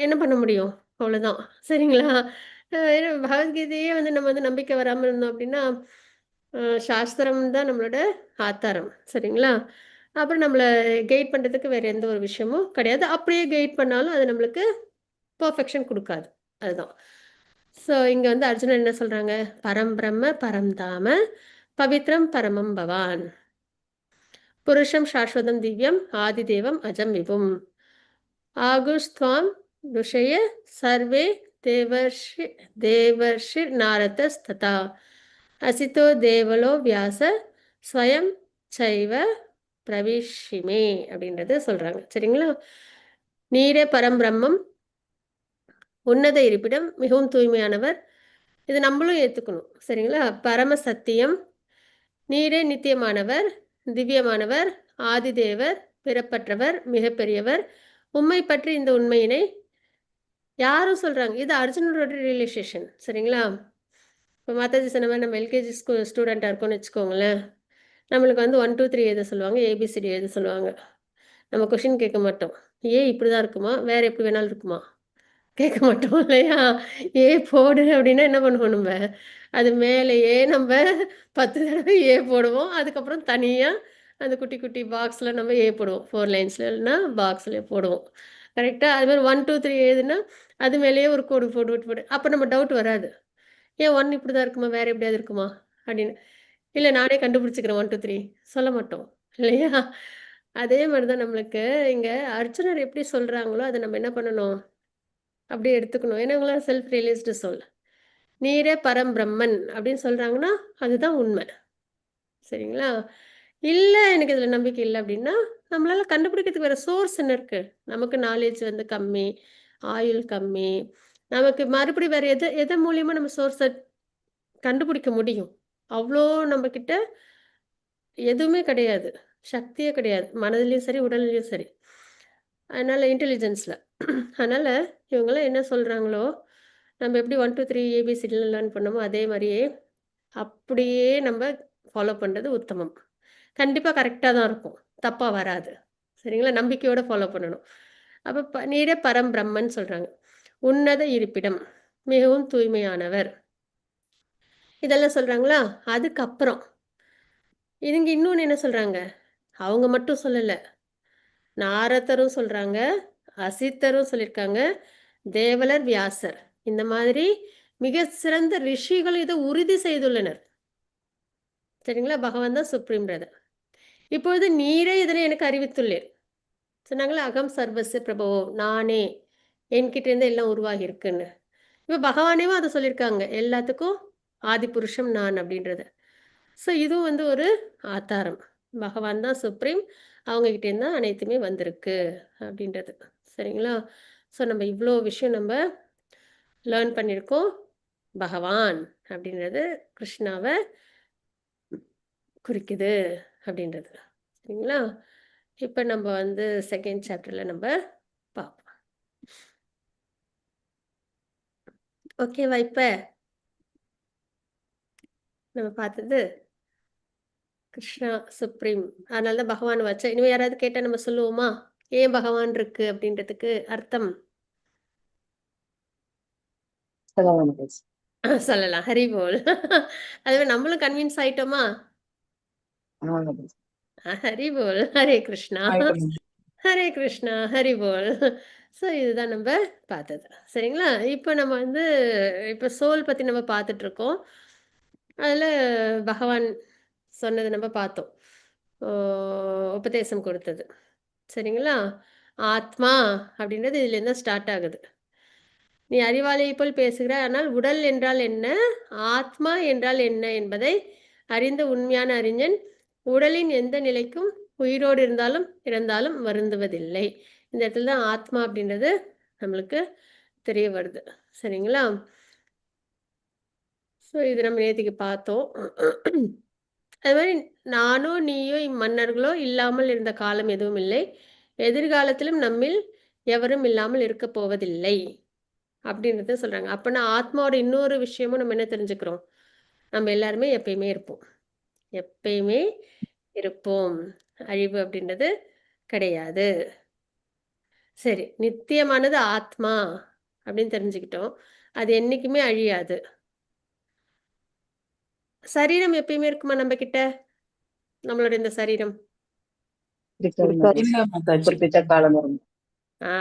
என்ன பண்ண முடியும்? அவ்வளோதான். சரிங்களா? ஏன்னா பகவத்கீதையே வந்து நம்ம வந்து நம்பிக்கை வராமல் இருந்தோம் அப்படின்னா சாஸ்திரம் தான் நம்மளோட ஆத்தாரம். சரிங்களா? அப்புறம் நம்மளை கைட் பண்ணுறதுக்கு வேறு எந்த ஒரு விஷயமும் கிடையாது. அப்படியே கைட் பண்ணாலும் அது நம்மளுக்கு பர்ஃபெக்ஷன் கொடுக்காது. அதுதான். ஸோ இங்கே வந்து அர்ஜுனன் என்ன சொல்கிறாங்க? பரம் பிரம்ம பரம் தாம பவித்ரம் பரமம் பவான் புருஷம் சாஸ்வதம் திவ்யம் ஆதிதேவம் அஜம் விபும் ஆகுஸ்துவாம் ருஷய சர்வே தேவர்ஷி தேவர்ஷி நாரதஸ்ததா அசிதோ தேவலோ வியாச ஸ்வயம் சைவ பிரவிஷிமே அப்படின்றது சொல்கிறாங்க. சரிங்களா? நீரே பரம்பிரம்மம், உன்னத இருப்பிடம், மிகவும் தூய்மையானவர். இது நம்மளும் ஏற்றுக்கணும். சரிங்களா? பரம சத்தியம், நீரே நித்தியமானவர், திவ்யமானவர், ஆதிதேவர், பிறப்பற்றவர், மிகப்பெரியவர். உண்மை பற்றி இந்த உண்மையினை யாரும் சொல்கிறாங்க. இது அர்ஜுனரோட ரியலைசேஷன். சரிங்களா? இப்போ மாதாஜி சொன்ன மாதிரி நம்ம எல்கேஜி ஸ்டூடெண்ட்டாக இருக்கோம்னு வச்சுக்கோங்களேன். நம்மளுக்கு வந்து 1 2 3 எழுத சொல்லுவாங்க, ஏபிசிடி எழுத சொல்லுவாங்க. நம்ம கொஷின் கேட்க மாட்டோம். இப்படி தான் இருக்குமா, வேறு எப்படி வேணாலும் இருக்குமா, கேட்க மாட்டோம் இல்லையா? போடு அப்படின்னா என்ன பண்ணுவோம் நம்ம? அது மேலேயே நம்ம 10 தடவை போடுவோம். அதுக்கப்புறம் தனியாக அந்த குட்டி குட்டி பாக்ஸில் நம்ம போடுவோம். 4 லைன்ஸில் இல்லைன்னா பாக்ஸில் போடுவோம். கரெக்ட்டா? அது மாரி 1, 2, 3 எழுதுனா, அது மேலேயே ஒரு கோடு போட்டு விட்டு போடு. அப்ப நம்ம டவுட் வராது. ஏன் 1 இப்படி தான் இருக்குமா? வேற எப்படியாவது இருக்குமா? அப்படின்னு. இல்ல நானே கண்டுபிடிச்சுக்கிறேன் 1, 2, 3 சொல்ல மாட்டோம். இல்லையா? அதே மாரி தான் நம்மளுக்கு இங்க அர்ச்சுனர் எப்படி சொல்றாங்களோ, அத நம்ம என்ன பண்ணணும்? அப்படியே எடுத்துக்கணும். ஏன்னா இவங்கலாம் செல்ஃப் ரியலைஸ்டு சோல். நீரே பரம் பிரம்மன் அப்படின்னு சொல்றாங்கன்னா, அதுதான் உண்மை. சரிங்களா? இல்ல எனக்கு இதுல நம்பிக்கை இல்ல அப்படின்னா, நம்மளால கண்டுபிடிக்கிறதுக்கு வேற சோர்ஸ் என்ன இருக்கு? நமக்கு நாலேட்ஜ் வந்து கம்மி, ஆயுள் கம்மி. நமக்கு மறுபடியும் வேற எது மூலியமா நம்ம சோர்ஸ கண்டுபிடிக்க முடியும்? அவ்ளோ நம்மகிட்ட எதுவுமே கிடையாது. சக்தியே கிடையாது. மனதிலயும் சரி, உடல்லயும் சரி. அதனால இன்டெலிஜென்ஸ்ல. அதனால இவங்கலாம் என்ன சொல்றாங்களோ, நம்ம எப்படி 1, 2, 3 ஏபிசிடிலாம் லேர்ன் பண்ணோமோ, அதே மாரியே அப்படியே நம்ம ஃபாலோ பண்றது உத்தமம். கண்டிப்பா கரெக்ட்டா தான் இருக்கும். தப்பா வராது. சரிங்களா? நம்பிக்கையோட ஃபாலோ பண்ணணும். அப்ப நீரே பரம் பிரம்மன் சொல்றாங்க. உன்னத இருப்பிடம், மிகவும் தூய்மையானவர். இதெல்லாம் சொல்றாங்களா? அதுக்கப்புறம் இதுங்க இன்னொன்னு என்ன சொல்றாங்க? அவங்க மட்டும் சொல்லல. நாரதரும் சொல்றாங்க, அசித்தரும் சொல்லியிருக்காங்க, தேவலர், வியாசர். இந்த மாதிரி மிக சிறந்த ரிஷிகள் இத உறுதி செய்துள்ளனர். சரிங்களா? பகவான் தான் சுப்ரீம் பிரதர். இப்பொழுது நீரே இதனை எனக்கு அறிவித்துள்ளீர். சொன்னாங்களா, அகம் சர்வஸ்ய பிரபவோ, நானே என்கிட்ட இருந்து எல்லாம் உருவாகி இருக்குன்னு. இப்ப பகவானேவும் அத சொல்லியிருக்காங்க. எல்லாத்துக்கும் ஆதி புருஷம் நான் அப்படின்றது. ஸோ இதுவும் வந்து ஒரு ஆதாரம். பகவான் தான் சுப்ரீம். அவங்க கிட்டேருந்து தான் அனைத்துமே வந்திருக்கு அப்படின்றது. சரிங்களா? ஸோ நம்ம இவ்ளோ விஷயம் நம்ம லேர்ன் பண்ணியிருக்கோம். பகவான் அப்படின்றது கிருஷ்ணாவ குறிக்குது அப்படின்றது. சரிங்களா? இப்ப நம்ம வந்து 2ண்ட் சாப்டர்ல நம்ம பார்ப்போம். ஓகேவா இப்ப? நம்ம பார்த்தது கிருஷ்ணா சுப்ரீம். அதனால தான் பகவான் வச்சேன். இனிமே யாராவது கேட்டா நம்ம சொல்லுவோமா? ஏன் பகவான் இருக்கு அப்படின்றதுக்கு அர்த்தம்? சொல்லலாம் மாதாஜி. சொல்லலாம். ஹரி போல். அதுவே நம்மளும் கன்வின்ஸ் ஆயிட்டோமா? ஆமா மாதாஜி. ஹரி போல். ஹரே கிருஷ்ணா. ஆயிட்டோம். ஹரே கிருஷ்ணா. ஹரி போல். ஸோ இதுதான் நம்ம பார்த்தது. சரிங்களா? இப்ப நம்ம வந்து இப்ப சோல் பத்தி நம்ம பார்த்துட்டு இருக்கோம். அதுல பகவான் சொன்னது நம்ம பார்த்தோம். ஓ உபதேசம் கொடுத்தது. சரிங்களா? ஆத்மா அப்படின்றது இதுலேருந்து தான் ஸ்டார்ட் ஆகுது. நீ அறிவாளியைப் போல் பேசுகிறாய். ஆனால் உடல் என்றால் என்ன? ஆத்மா என்றால் என்ன என்பதை அறிந்த உண்மையான அறிஞன், உடலின் எந்த நிலைக்கும் உயிரோடு இருந்தாலும், இறந்தாலும் வருந்துவதில்லை. இந்த இடத்துல தான் ஆத்மா அப்படின்றது நம்மளுக்கு தெரிய வருது. சரிங்களா? ஸோ இது நம்ம நேத்திக்கு பார்த்தோம். அது மாரி நானோ, நீயோ, இம்மன்னர்களோ இல்லாமல் இருந்த காலம் எதுவும் இல்லை. எதிர்காலத்திலும் நம்மில் எவரும் இல்லாமல் இருக்கப் போவதில்லை. அப்படின்றத சொல்றாங்க. அப்பன்னா ஆத்மாவோட இன்னொரு விஷயமும் நம்ம என்ன தெரிஞ்சுக்கிறோம்? நம்ம எல்லாருமே எப்பயுமே இருப்போம். எப்பயுமே இருப்போம். அழிவு அப்படின்றது கிடையாது. சரி, நித்தியமானது ஆத்மா அப்படின்னு தெரிஞ்சுக்கிட்டோம். அது என்னைக்குமே அழியாது. சரீரம் எப்பயுமே இருக்குமா நம்மகிட்ட? நம்மளோட இந்த சரீரம்? இருக்காது மாதாஜி. இல்ல மாதாஜி. குறிப்பிட்ட காலம் வரும். ஆ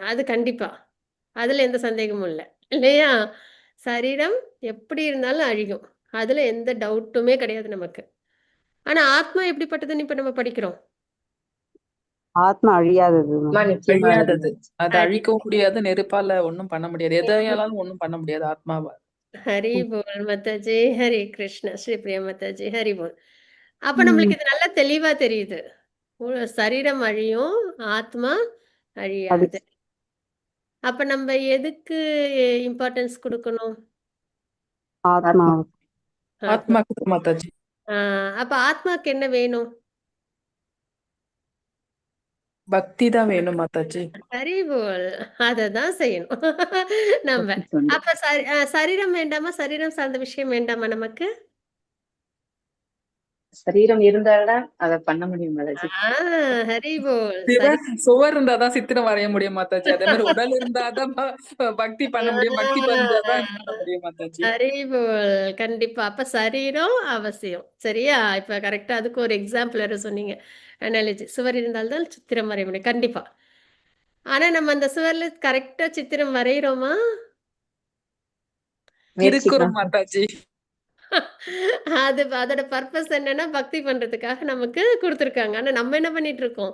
அது கண்டிப்பா. அதுல எந்த சந்தேகமும் இல்ல. இல்லையா? சரீரம் எப்படி இருந்தாலும் அழியும். அதுல எந்த டவுட்டுமே கிடையாது நமக்கு. ஆனா ஆத்மா எப்படிப்பட்டதுன்னு இப்ப நம்ம படிக்கிறோம். ஆத்மா அழியாதது ஆத்மா நிச்சயமானது அழியாதது. மாதாஜி. அது அழிக்கவும் முடியாது. நெருப்பால ஒண்ணும் பண்ண முடியாது. எதையாலும் ஒண்ணும் பண்ண முடியாது ஆத்மாவ. ஹரி போல் மாதாஜி, ஹரே கிருஷ்ணா, ஸ்ரீ பிரியா மாதாஜி, ஹரி போல். அப்ப ம். நம்மளுக்கு இது நல்லா தெளிவா தெரியுது. சரீரம் அழியும், ஆத்மா அது அழியாது. அப்ப நம்ம எதுக்கு இம்பார்ட்டன்ஸ் குடுக்கணும்? ஆத்மா ஆத்மா. ஆத்மாக்கு தான் மாதாஜி. ஆ, அப்ப ஆத்மாக்கு என்ன வேணும்? பக்தி தான் வேணும் மாதாஜி. ஹரி போல். அததான் செய்யணும். நம்ம. பக்தி தொண்டு. அப்ப சரீரம் வேண்டாமா? சரீரம் சார்ந்த விஷயம் வேண்டாமா நமக்கு? சரீரம் இருந்தால்தான் அதை பண்ண முடியும் மாதாஜி. ஆ, ஹரி போல். சுவர் இருந்தாதான் சித்திரம் வரைய முடியும் மாதாஜி. அதே மாதிரி உடல் இருந்தாதான் பக்தி பண்ண முடியும். பக்தி பண்ணாதான் இது பண்ண முடியும் மாதாஜி. ஹரி போல். கண்டிப்பா. அப்ப சரீரம் அவசியம். சரியா? இப்ப கரெக்ட்டா அதுக்கு ஒரு எக்ஸாம்பிள் வேற சொன்னீங்க. அனாலஜி. சுவர் இருந்தால் தான் சித்திரம் வரைய முடியும். கண்டிப்பா. ஆனா நம்ம அந்த சுவர்ல கரெக்டா சித்திரம் வரைகிறோமா? இருக்கிறோம் முயற்சிக்கலாம். மாதாஜி. அதோட பர்பஸ் என்னன்னா, பக்தி பண்றதுக்காக நமக்கு குடுத்துருக்காங்க. ஆனா நம்ம என்ன பண்ணிட்டு இருக்கோம்?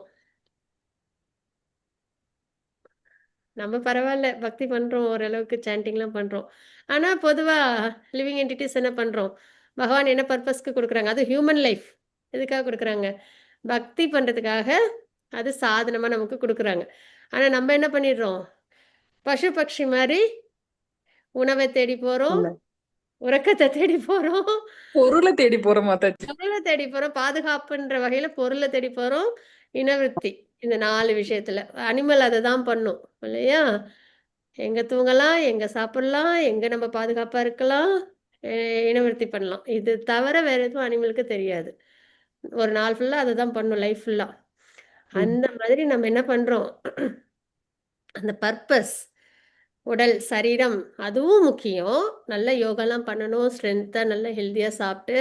நம்ம பரவால்ல. பக்தி பண்றோம். ஓரளவுக்கு சாண்டிங்லாம் பண்றோம். ஆனா பொதுவா லிவிங் என்டிட்டீஸ் என்ன பண்றோம்? பகவான் என்ன பர்ப்பஸ்க்கு குடுக்குறாங்க? அது ஹியூமன் லைஃப். எதுக்காக குடுக்குறாங்க? பக்தி பண்றதுக்காக அது சாதனமா நமக்கு குடுக்குறாங்க. ஆனா நம்ம என்ன பண்ணிடுறோம்? பசு, பட்சி மாரி உணவ தேடி போறோம். இல்ல. உறக்கத்த தேடி போறோம். பொருள தேடி போறோம் மாதாஜி. பொருள தேடி போறோம். பாதுகாப்புன்ற வகையில பொருள தேடி போறோம். இனவிருத்தி. இந்த 4 விஷயத்துல. அனிமல் அததான் பண்ணும். இல்லையா? எங்க தூங்கலாம், எங்க சாப்பிடலாம், எங்க நம்ம பாதுகாப்பா இருக்கலாம், எ இனவிருத்தி பண்ணலாம். இது தவிர வேற எதுவும் அனிமலுக்கு தெரியாது. ஒரு நாள் ஃபுல்லா அததான் பண்ணும் லைஃப் ஃபுல்லா. ம். அந்த மாதிரி நம்ம என்ன பண்றோம்? அந்த பர்ப்பஸ் உடல், சரீரம் அதுவும் முக்கியம். நல்ல யோகாலாம் பண்ணணும். ஸ்ட்ரென்த்தா நல்ல ஹெல்தியா சாப்பிட்டு,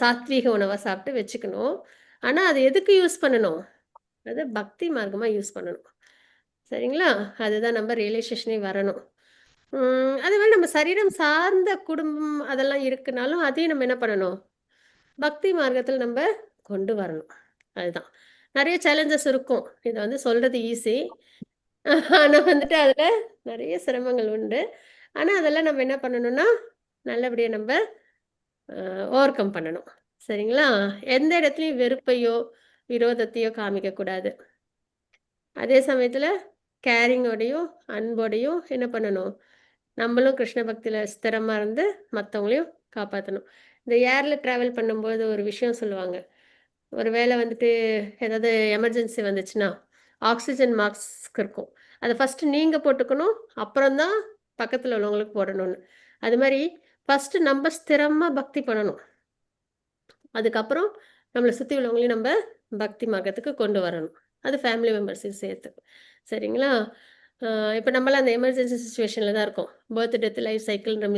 சாத்வீக உணவா சாப்பிட்டு வச்சுக்கணும். ஆனா, அது எதுக்கு யூஸ் பண்ணணும்? அது பக்தி மார்க்கமா யூஸ் பண்ணணும். சரிங்களா? அதுதான் நம்ம ரியலைசேஷனே வரணும். அதேமாரி நம்ம சரீரம் சார்ந்த குடும்பம் அதெல்லாம் இருக்குனாலும், அதையும் நம்ம என்ன பண்ணணும்? பக்தி மார்க்கத்துல நம்ப கொண்டு வரணும். அதுதான். நெறைய சேலஞ்சஸ் இருக்கும். இத வந்து சொல்றது ஈஸி. ஆனா வந்துட்டு அதுல நெறைய சிரமங்கள் உண்டு. ஆனா, அதெல்லாம் நம்ம என்ன பண்ணணும்னா, நல்லபடியா நம்ப ஓவர் கம் பண்ணணும். சரிங்களா? எந்த இடத்துலயும் வெறுப்பையோ, விரோதத்தையோ காமிக்கக்கூடாது. அதே சமயத்துல கேரிங்கோடையும், அன்போடையும் என்ன பண்ணணும்? நம்மளும் கிருஷ்ண பக்தியில ஸ்திரமா இருந்து மத்தவங்களையும் காப்பாத்தணும். இந்த ஏர்ல டிராவல் பண்ணும்போது ஒரு விஷயம் சொல்லுவாங்க. ஒரு வேளை வந்துட்டு ஏதாவது எமர்ஜென்சி வந்துச்சுன்னா, ஆக்ஸிஜன் மாஸ்க் இருக்கும். அத ஃபர்ஸ்ட்டு நீங்க போட்டுக்கணும். அப்புறம் தான் பக்கத்துல உள்ளவங்களுக்கு போடணும்னு. அது மாரி ஃபர்ஸ்ட்டு நம்ப ஸ்திரமா பக்தி பண்ணணும். அதுக்கப்புறம் நம்மள சுத்தி உள்ளவங்களையும் நம்ப பக்தி மார்க்கத்துக்கு கொண்டு வரணும். அது ஃபேமிலி மெம்பர்ஸையும் சேர்த்து. சரிங்களா? அ இப்ப நம்மலாம் அந்த எமர்ஜென்சி சிச்சுவேஷன்ல தான் இருக்கோம். பர்த், டெத், லைஃப் சைக்கிள்ன்ற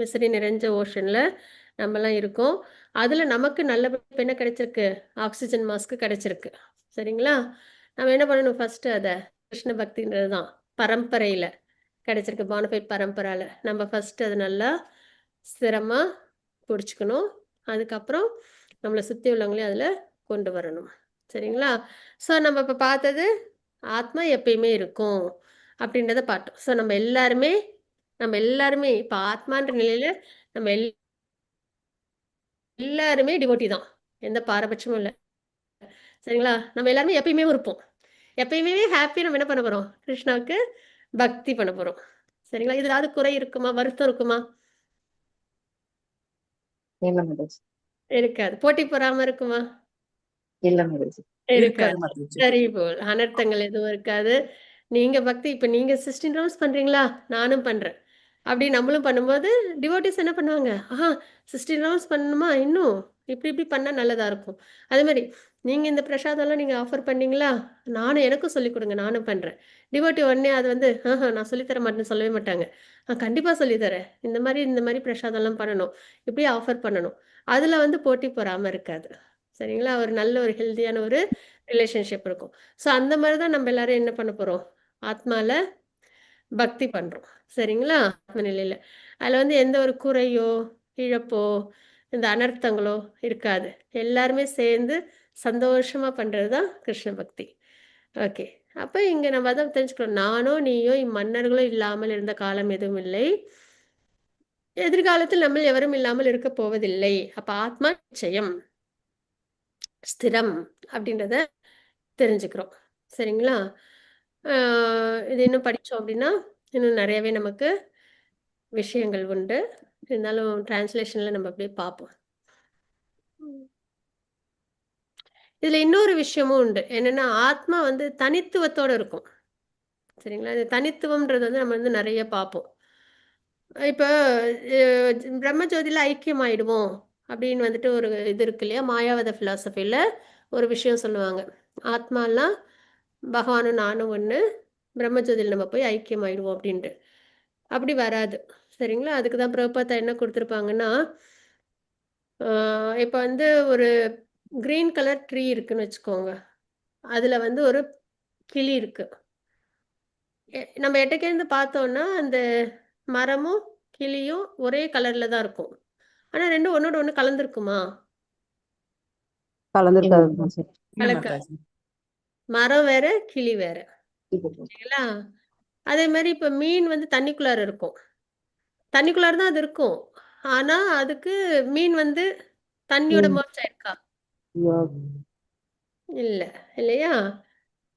மிசரி நிறைஞ்ச ஓஷன்ல நம்மலாம் இருக்கோம். அதுல நமக்கு நல்ல இப்ப என்ன கிடைச்சிருக்கு? ஆக்ஸிஜன் மாஸ்க் கிடைச்சிருக்கு. சரிங்களா? நம்ம என்ன பண்ணணும் ஃபர்ஸ்ட்டு அத? கிருஷ்ண பக்தின்றது தான். பரம்பரையில கிடைச்சிருக்கு. பானஃபைட் பரம்பரால. நம்ம ஃபர்ஸ்ட்டு அத நல்லா ஸ்திரமா புடிச்சுக்கணும். அதுக்கப்புறம் நம்மள சுத்தி உள்ளவங்களையும் அதுல கொண்டு வரணும். சரிங்களா? ஸோ நம்ம இப்ப பார்த்தது, ஆத்மா எப்பயுமே இருக்கும். அப்படின்றத பார்த்தோம். ஸோ நம்ம எல்லாருமே இப்ப ஆத்மான்ற நிலையில நம்ம எல்லாருமே டிவோட்டி தான். எந்த பாரபட்சமும் இல்ல. சரிங்களா? நம்ம எல்லாருமே எப்பயுமே இருப்போம். எப்பயுமே ஹேப்பியா நம்ம என்ன பண்ண போறோம்? கிருஷ்ணாவுக்கு பக்தி பண்ண போறோம். சரிங்களா? இதுல ஏதாவது குறை இருக்குமா? வருத்தம் இருக்குமா? இல்ல மாதாஜி. இருக்காது. போட்டி பொறாம இருக்குமா? இல்ல மாதாஜி. இருக்காது இருக்காது. மாதாஜி. சரி போல். அனர்த்தங்கள் எதுவும் இருக்காது. நீங்க பக்தி இப்ப நீங்க 16 ரவுண்ட்ஸ் பண்றீங்களா? நானும் பண்றேன். அப்படி நம்மளும் பண்ணும்போது, டிவோட்டீஸ் என்ன பண்ணுவாங்க? 16 ரவுண்ட்ஸ் பண்ணணுமா இன்னும்? இப்படி இப்படி பண்ணா நல்லதா இருக்கும். அதேமாரி, நீங்க இந்த பிரசாதம்லாம் நீங்க ஆஃபர் பண்ணீங்களா? எனக்கும் சொல்லிக் குடுங்க. நானும் பண்றேன். டிவோட்டி உடனே அது வந்து, நான் சொல்லி தர மாட்டேன்னு சொல்லவே மாட்டாங்க. கண்டிப்பா சொல்லி தரேன். இந்த மாரி பிரசாதம்லாம் பண்ணணும். இப்படி ஆஃபர் பண்ணணும். அதுல வந்து போட்டி பொறாம இருக்காது. சரிங்களா? ஒரு நல்ல ஒரு ஹெல்தியான ஒரு ரிலேஷன்ஷிப் இருக்கும். ஸோ அந்த மாரி தான் நம்ம எல்லாரும் என்ன பண்ண போறோம்? ஆத்மால பக்தி பண்றோம். சரிங்களா? ஆத்ம நிலையில. அதுல வந்து எந்த ஒரு குறையோ, இழப்போ, இந்த அனர்த்தங்களோ இருக்காது. எல்லாருமே சேர்ந்து சந்தோஷமா பண்றது தான் கிருஷ்ண பக்தி. ஓகே. அப்ப இங்க நம்ம அதான் தெரிஞ்சுக்கிறோம். நானோ, நீயோ இம்மன்னர்களோ இல்லாமல் இருந்த காலம் எதுவும் இல்லை. எதிர்காலத்தில் நம்மில் எவரும் இல்லாமல் இருக்கப் போவதில்லை. அப்ப ஆத்மா நிச்சயம், ஸ்திரம் அப்படின்றத தெரிஞ்சுக்கிறோம். சரிங்களா? அ இது இன்னும் படிச்சோம் அப்படின்னா, இன்னும் நெறையவே நமக்கு விஷயங்கள் உண்டு. இருந்தாலும் டிரான்ஸ்லேஷன்ல நம்ம அப்படியே பார்ப்போம். ம். இதுல இன்னொரு விஷயமும் உண்டு. என்னன்னா, ஆத்மா வந்து தனித்துவத்தோட இருக்கும். சரிங்களா? இந்த தனித்துவம்ன்றது வந்து நம்ம வந்து நெறைய பார்ப்போம். இப்ப பிரம்ம ஜோதியில ஐக்கியமாயிடுவோம் அப்படின்னு வந்துட்டு ஒரு இது இருக்கு இல்லையா? மாயாவாத பிலாசபில ஒரு விஷயம் சொல்லுவாங்க. ஆத்மாலாம் பகவானும் நானும் ஒண்ணு. பிரம்ம ஜோதியில நம்ம போய் ஐக்கியமாயிடுவோம் அப்படின்ட்டு. அப்படி வராது. சரிங்களா? அதுக்கு தான் பிரபுபாதா என்ன குடுத்துருப்பாங்கன்னா, ஆ இப்ப வந்து ஒரு கிரீன் கலர் ட்ரீ இருக்குன்னு வச்சுக்கோங்க. அதுல வந்து ஒரு கிளி இருக்கு. நம்ம எட்டக்கேருந்து பார்த்தோம்னா, அந்த மரமும், கிளியும் ஒரே கலர்ல தான் இருக்கும். ஆனா 2ம் ஒண்ணோட ஒண்ணு கலந்திருக்குமா? கலந்துருக்காது இல்ல. மாதாஜி. இல்ல கலக்காது. மாதாஜி. மரம் வேற, கிளி வேற. இது சரிங்களா? அதே மாரி இப்ப மீன் வந்து தண்ணிக்குள்ளார இருக்கும். தண்ணிக்குள்ளார தான் அது இருக்கும். ஆனா, அதுக்கு மீன் வந்து தண்ணியோட ம். மெர்ஜ் ஆயிருக்கா? ஐயோ, இல்ல. இல்லையா?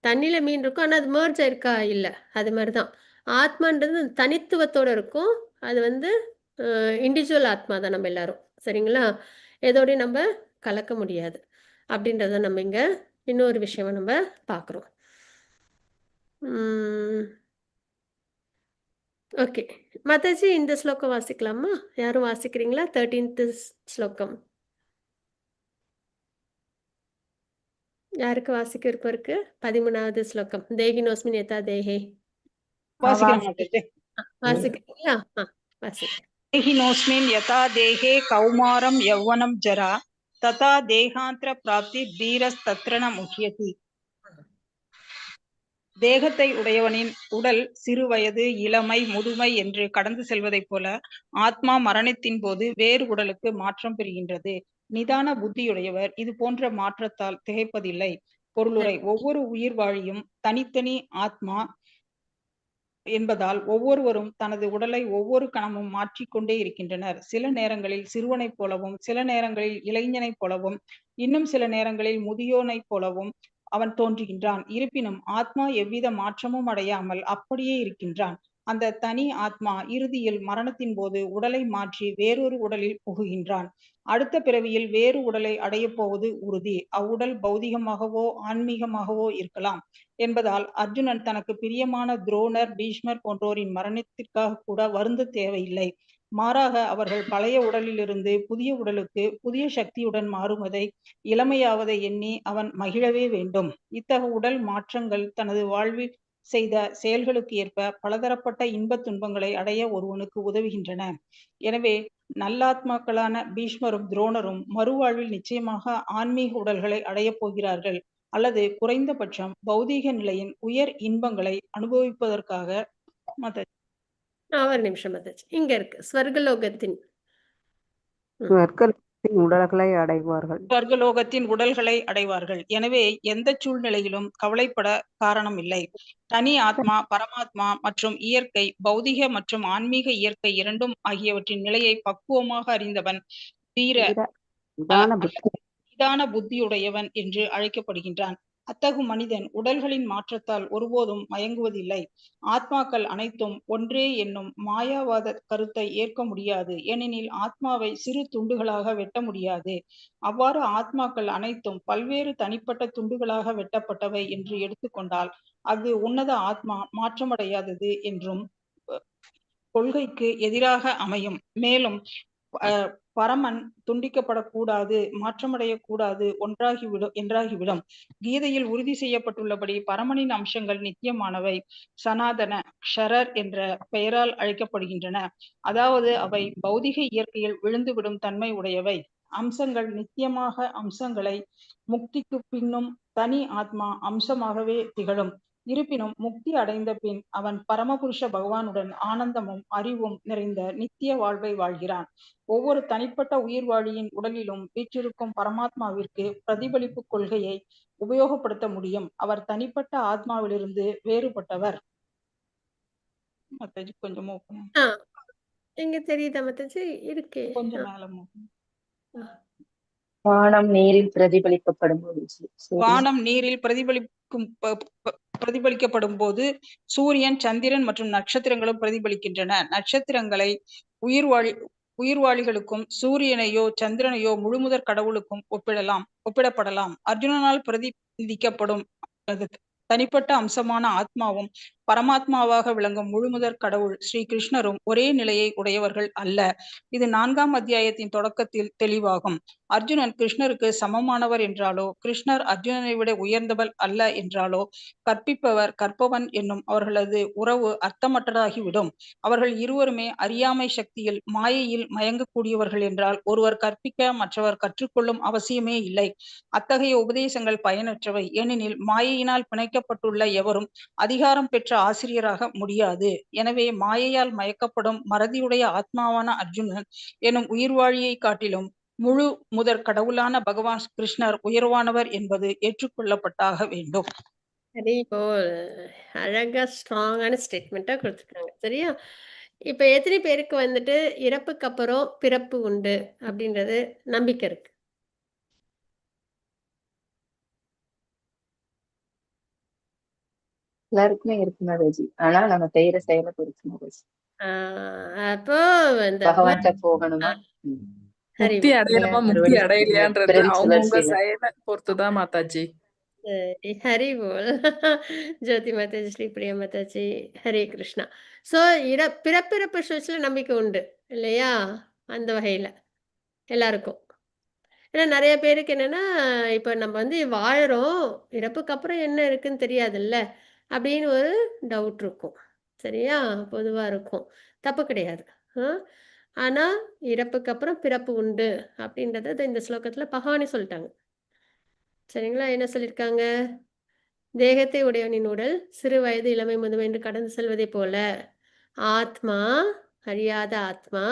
தண்ணீல மீன் இருக்கும். ஆனா, அது மெர்ஜ் ஆயிருக்கா? இல்ல. அது மாரி தான். ஆத்மான்றது தனித்துவத்தோட இருக்கும். அது வந்து அ இண்டிவிஜுவல் ஆத்மா தான் நம்ம எல்லாரும். சரிங்களா? எதோடையும் நம்ப கலக்க முடியாது. அப்படின்றத நம்ம இங்க இன்னொரு விஷயமா நம்ப பார்க்குறோம். ம். ஓகே. மாதாஜி இந்த ஸ்லோகம் வாசிக்கலாமா? யாரும் வாசிக்கிறீங்களா? 13th ஸ்லோகம். யாருக்கு வாசிக்க விருப்பம் இருக்கு? 13வது ஸ்லோகம். தேகினோஸ்மின் யதா தேஹே. வாசிக்கிறேன் மாதாஜி. வாசிக்கிறீங்களா? வாசிங்க. தேஹினோஸ்மின் யதா தேஹே கௌமாரம் யௌவனம் ஜரா ததா தேகாந்திர பிராப்தி தீரஸ்தத்ர ந முஹ்யதி. தேகத்தை உடையவனின் உடல் சிறு வயது, இளமை, முதுமை என்று கடந்து செல்வதைப் போல ஆத்மா மரணத்தின் போது வேறு உடலுக்கு மாற்றம் பெறுகின்றது. நிதான புத்தியுடையவர் இது போன்ற மாற்றத்தால் திகைப்பதில்லை. பொருளுரை: ஒவ்வொரு உயிர் வாழியும் தனித்தனி ஆத்மா என்பதால் ஒவ்வொருவரும் தனது உடலை ஒவ்வொரு கணமும் மாற்றிக்கொண்டே இருக்கின்றனர். சில நேரங்களில் சிறுவனைப் போலவும், சில நேரங்களில் இளைஞனைப் போலவும், இன்னும் சில நேரங்களில் முதியோனைப் போலவும் அவன் தோன்றுகின்றான். இருப்பினும் ஆத்மா எவ்வித மாற்றமும் அடையாமல் அப்படியே இருக்கின்றான். அந்த தனி ஆத்மா இறுதியில் மரணத்தின் போது உடலை மாற்றி வேறொரு உடலில் புகுகின்றான். அடுத்த பிறவியில் வேறு உடலை அடையப் போவது உறுதி. அவ்வுடல் பௌதிகமாகவோ ஆன்மீகமாகவோ இருக்கலாம் என்பதால் அர்ஜுனன் தனக்கு பிரியமான துரோணர், பீஷ்மர் போன்றோரின் மரணத்திற்காக கூட வருந்த தேவையில்லை. மாறாக அவர்கள் பழைய உடலிலிருந்து புதிய உடலுக்கு புதிய சக்தியுடன் மாறுவதை, இளமையாவதை எண்ணி அவன் மகிழவே வேண்டும். இத்தகைய உடல் மாற்றங்கள் தனது வாழ்வில் செய்த செயல்களுக்கு ஏற்ப பலதரப்பட்ட இன்பத் துன்பங்களை அடைய ஒருவனுக்கு உதவுகின்றன. எனவே நல்லாத்மாக்களான பீஷ்மரும் துரோணரும் மறுவாழ்வில் நிச்சயமாக ஆன்மீக உடல்களை அடையப் போகிறார்கள், அல்லது குறைந்தபட்சம் பௌதீக நிலையின் உயர் இன்பங்களை அனுபவிப்பதற்காக. ஒரு நிமிஷம் மாதாஜி. இங்க இருக்கு. ஸ்வர்கலோகத்தின். சொர்க்கத்தின் உடல்களை அடைவார்கள். ஸ்வர்கலோகத்தின் உடல்களை அடைவார்கள். எனவே எந்த சூழ்நிலையிலும் கவலைப்பட காரணம் இல்லை. தனி ஆத்மா, பரமாத்மா மற்றும் இயற்கை, பௌதிக மற்றும் ஆன்மீக இயற்கை இரண்டும் ஆகியவற்றின் நிலையை பக்குவமாக அறிந்தவன் தீர நிதான புத்தியுடையவன் என்று அழைக்கப்படுகின்றான். அத்தகு மனிதன் உடல்களின் மாற்றத்தால் ஒருபோதும் மயங்குவதில்லை. ஆத்மாக்கள் அனைத்தும் ஒன்றே என்னும் மாயாவாத கருத்தை ஏற்க முடியாது. ஏனெனில் ஆத்மாவை சிறு துண்டுகளாக வெட்ட முடியாது. அவ்வாறு ஆத்மாக்கள் அனைத்தும் பல்வேறு தனிப்பட்ட துண்டுகளாக வெட்டப்பட்டவை என்று எடுத்துக்கொண்டால் அது உன்னத ஆத்மா மாற்றமடையாதது என்றும் கொள்கைக்கு எதிராக அமையும். மேலும் பரமன் துண்டிக்கப்படக்கூடாது, மாற்றமடையக்கூடாது, என்றாகிவிடும். கீதையில் உறுதி செய்யப்பட்டுள்ளபடி பரமனின் அம்சங்கள் நித்தியமானவை, சனாதன, க்ஷரர் என்ற பெயரால் அழைக்கப்படுகின்றன. அதாவது அவை பௌதிக இயற்கையில் விழுந்துவிடும் தன்மை உடையவை. அம்சங்கள் நித்தியமாக அம்சங்களை முக்திக்கு பின்னும் தனி ஆத்மா அம்சமாகவே திகழும். இருப்பினும் முக்தி அடைந்த பின் அவன் பரமபுருஷ பகவானுடன் ஆனந்தமும் அறிவும் நிறைந்த நித்திய வாழ்வை வாழ்கிறான். ஒவ்வொரு தனிப்பட்ட உயிர்வாழியின் உடலிலும் வீற்றிருக்கும் பரமாத்மாவிற்கு பிரதிபலிப்பு கொள்கையை உபயோகப்படுத்த முடியும். அவர் தனிப்பட்ட ஆத்மாவிலிருந்து வேறுபட்டவர். கொஞ்சம் எங்க தெரியுதா மாதாஜி? இருக்கு. கொஞ்சம் மேல வானம் நீரில் பிரதிபலிக்கப்படும் போது வானம் நீரில் பிரதிபலிக்கப்படும் போது சூரியன், சந்திரன் மற்றும் நட்சத்திரங்களும் பிரதிபலிக்கின்றன. நட்சத்திரங்களை உயிர்வாழிகளுக்கும் சூரியனையோ சந்திரனையோ முழுமுதற் கடவுளுக்கும் ஒப்பிடப்படலாம். அர்ஜுனனால் பிரதிநிதிக்கப்படும் தனிப்பட்ட அம்சமான ஆத்மாவும் பரமாத்மாவாக விளங்கும் முழுமுதற் கடவுள் ஸ்ரீ கிருஷ்ணரும் ஒரே நிலையை உடையவர்கள் அல்ல. இது 4ஆம் அத்தியாயத்தின் தொடக்கத்தில் தெளிவாகும். அர்ஜுனன் கிருஷ்ணருக்கு சமமானவர் என்றாலோ, கிருஷ்ணர் அர்ஜுனனை விட உயர்ந்தவர் அல்ல என்றாலோ, கற்பிப்பவர் கற்பவன் என்னும் அவர்களது உறவு அர்த்தமற்றதாகிவிடும். அவர்கள் இருவருமே அறியாமை சக்தியில் மாயையில் மயங்கக்கூடியவர்கள் என்றால் ஒருவர் கற்பிக்க மற்றவர் கற்றுக்கொள்ளும் அவசியமே இல்லை. அத்தகைய உபதேசங்கள் பயனற்றவை. ஏனெனில் மாயையினால் பிணைக்கப்பட்டுள்ள எவரும் அதிகாரம் பெற்ற ஆசிரியராக முடியாது. எனவே மாயையால் மயக்கப்படும் மறதியுடைய ஆத்மாவான அர்ஜுனன் எனும் உயிர்வாழியை காட்டிலும் முழு முதற் கடவுளான பகவான் கிருஷ்ணர் உயர்வானவர் என்பது ஏற்றுக்கொள்ளப்பட்டாக வேண்டும். சரி, இப்போ அழகா ஸ்ட்ராங்கான ஸ்டேட்மெண்ட்டா கொடுத்துருக்காங்க. சரியா? இப்ப எத்தனை பேருக்கு வந்துட்டு இறப்புக்கு அப்புறம் பிறப்பு உண்டு அப்படின்றது நம்பிக்கை இருக்கு? எல்லாருக்குமே இருக்கு மாதாஜி. ஆனா நம்ம செய்யற செயலை பொறுத்து மாதாஜி. அப்போ இந்த பகவான்கிட்ட போகணுமா? ஹரி முக்தி அடையணுமா முக்தி மறுபடியும் அடையலையான்றது பிறவி அவங்கவுங்க சுழற்சியில செயலை பொறுத்துதான் மாதாஜி. சரி, ஹரி போல். ஜோதி மாதாஜி, ஸ்ரீ பிரியா மாதாஜி, ஹரே கிருஷ்ணா. ஸோ பிறப்பிறப்பு சுழற்சியில் நம்பிக்கை உண்டு இல்லையா? அந்த வகையில் எல்லாருக்கும். ஏன்னா நிறைய பேருக்கு என்னன்னா, இப்போ நம்ம வந்து வாழுறோம், இறப்புக்கு அப்புறம் என்ன இருக்குன்னு தெரியாதுல்ல அப்படின்னு ஒரு டவுட் இருக்கும். சரியா? பொதுவாக இருக்கும். தப்பு கிடையாது. ஆ ஆனால் இறப்புக்கு அப்புறம் பிறப்பு உண்டு அப்படின்றத இந்த ஸ்லோகத்தில் பகவானே சொல்லிட்டாங்க. சரிங்களா? என்ன சொல்லியிருக்காங்க? தேகத்தை உடையவனின் உடல் சிறு வயது இளமை முதுமை என்று கடந்து செல்வதைப் போல ஆத்மா, அழியாத ஆத்மா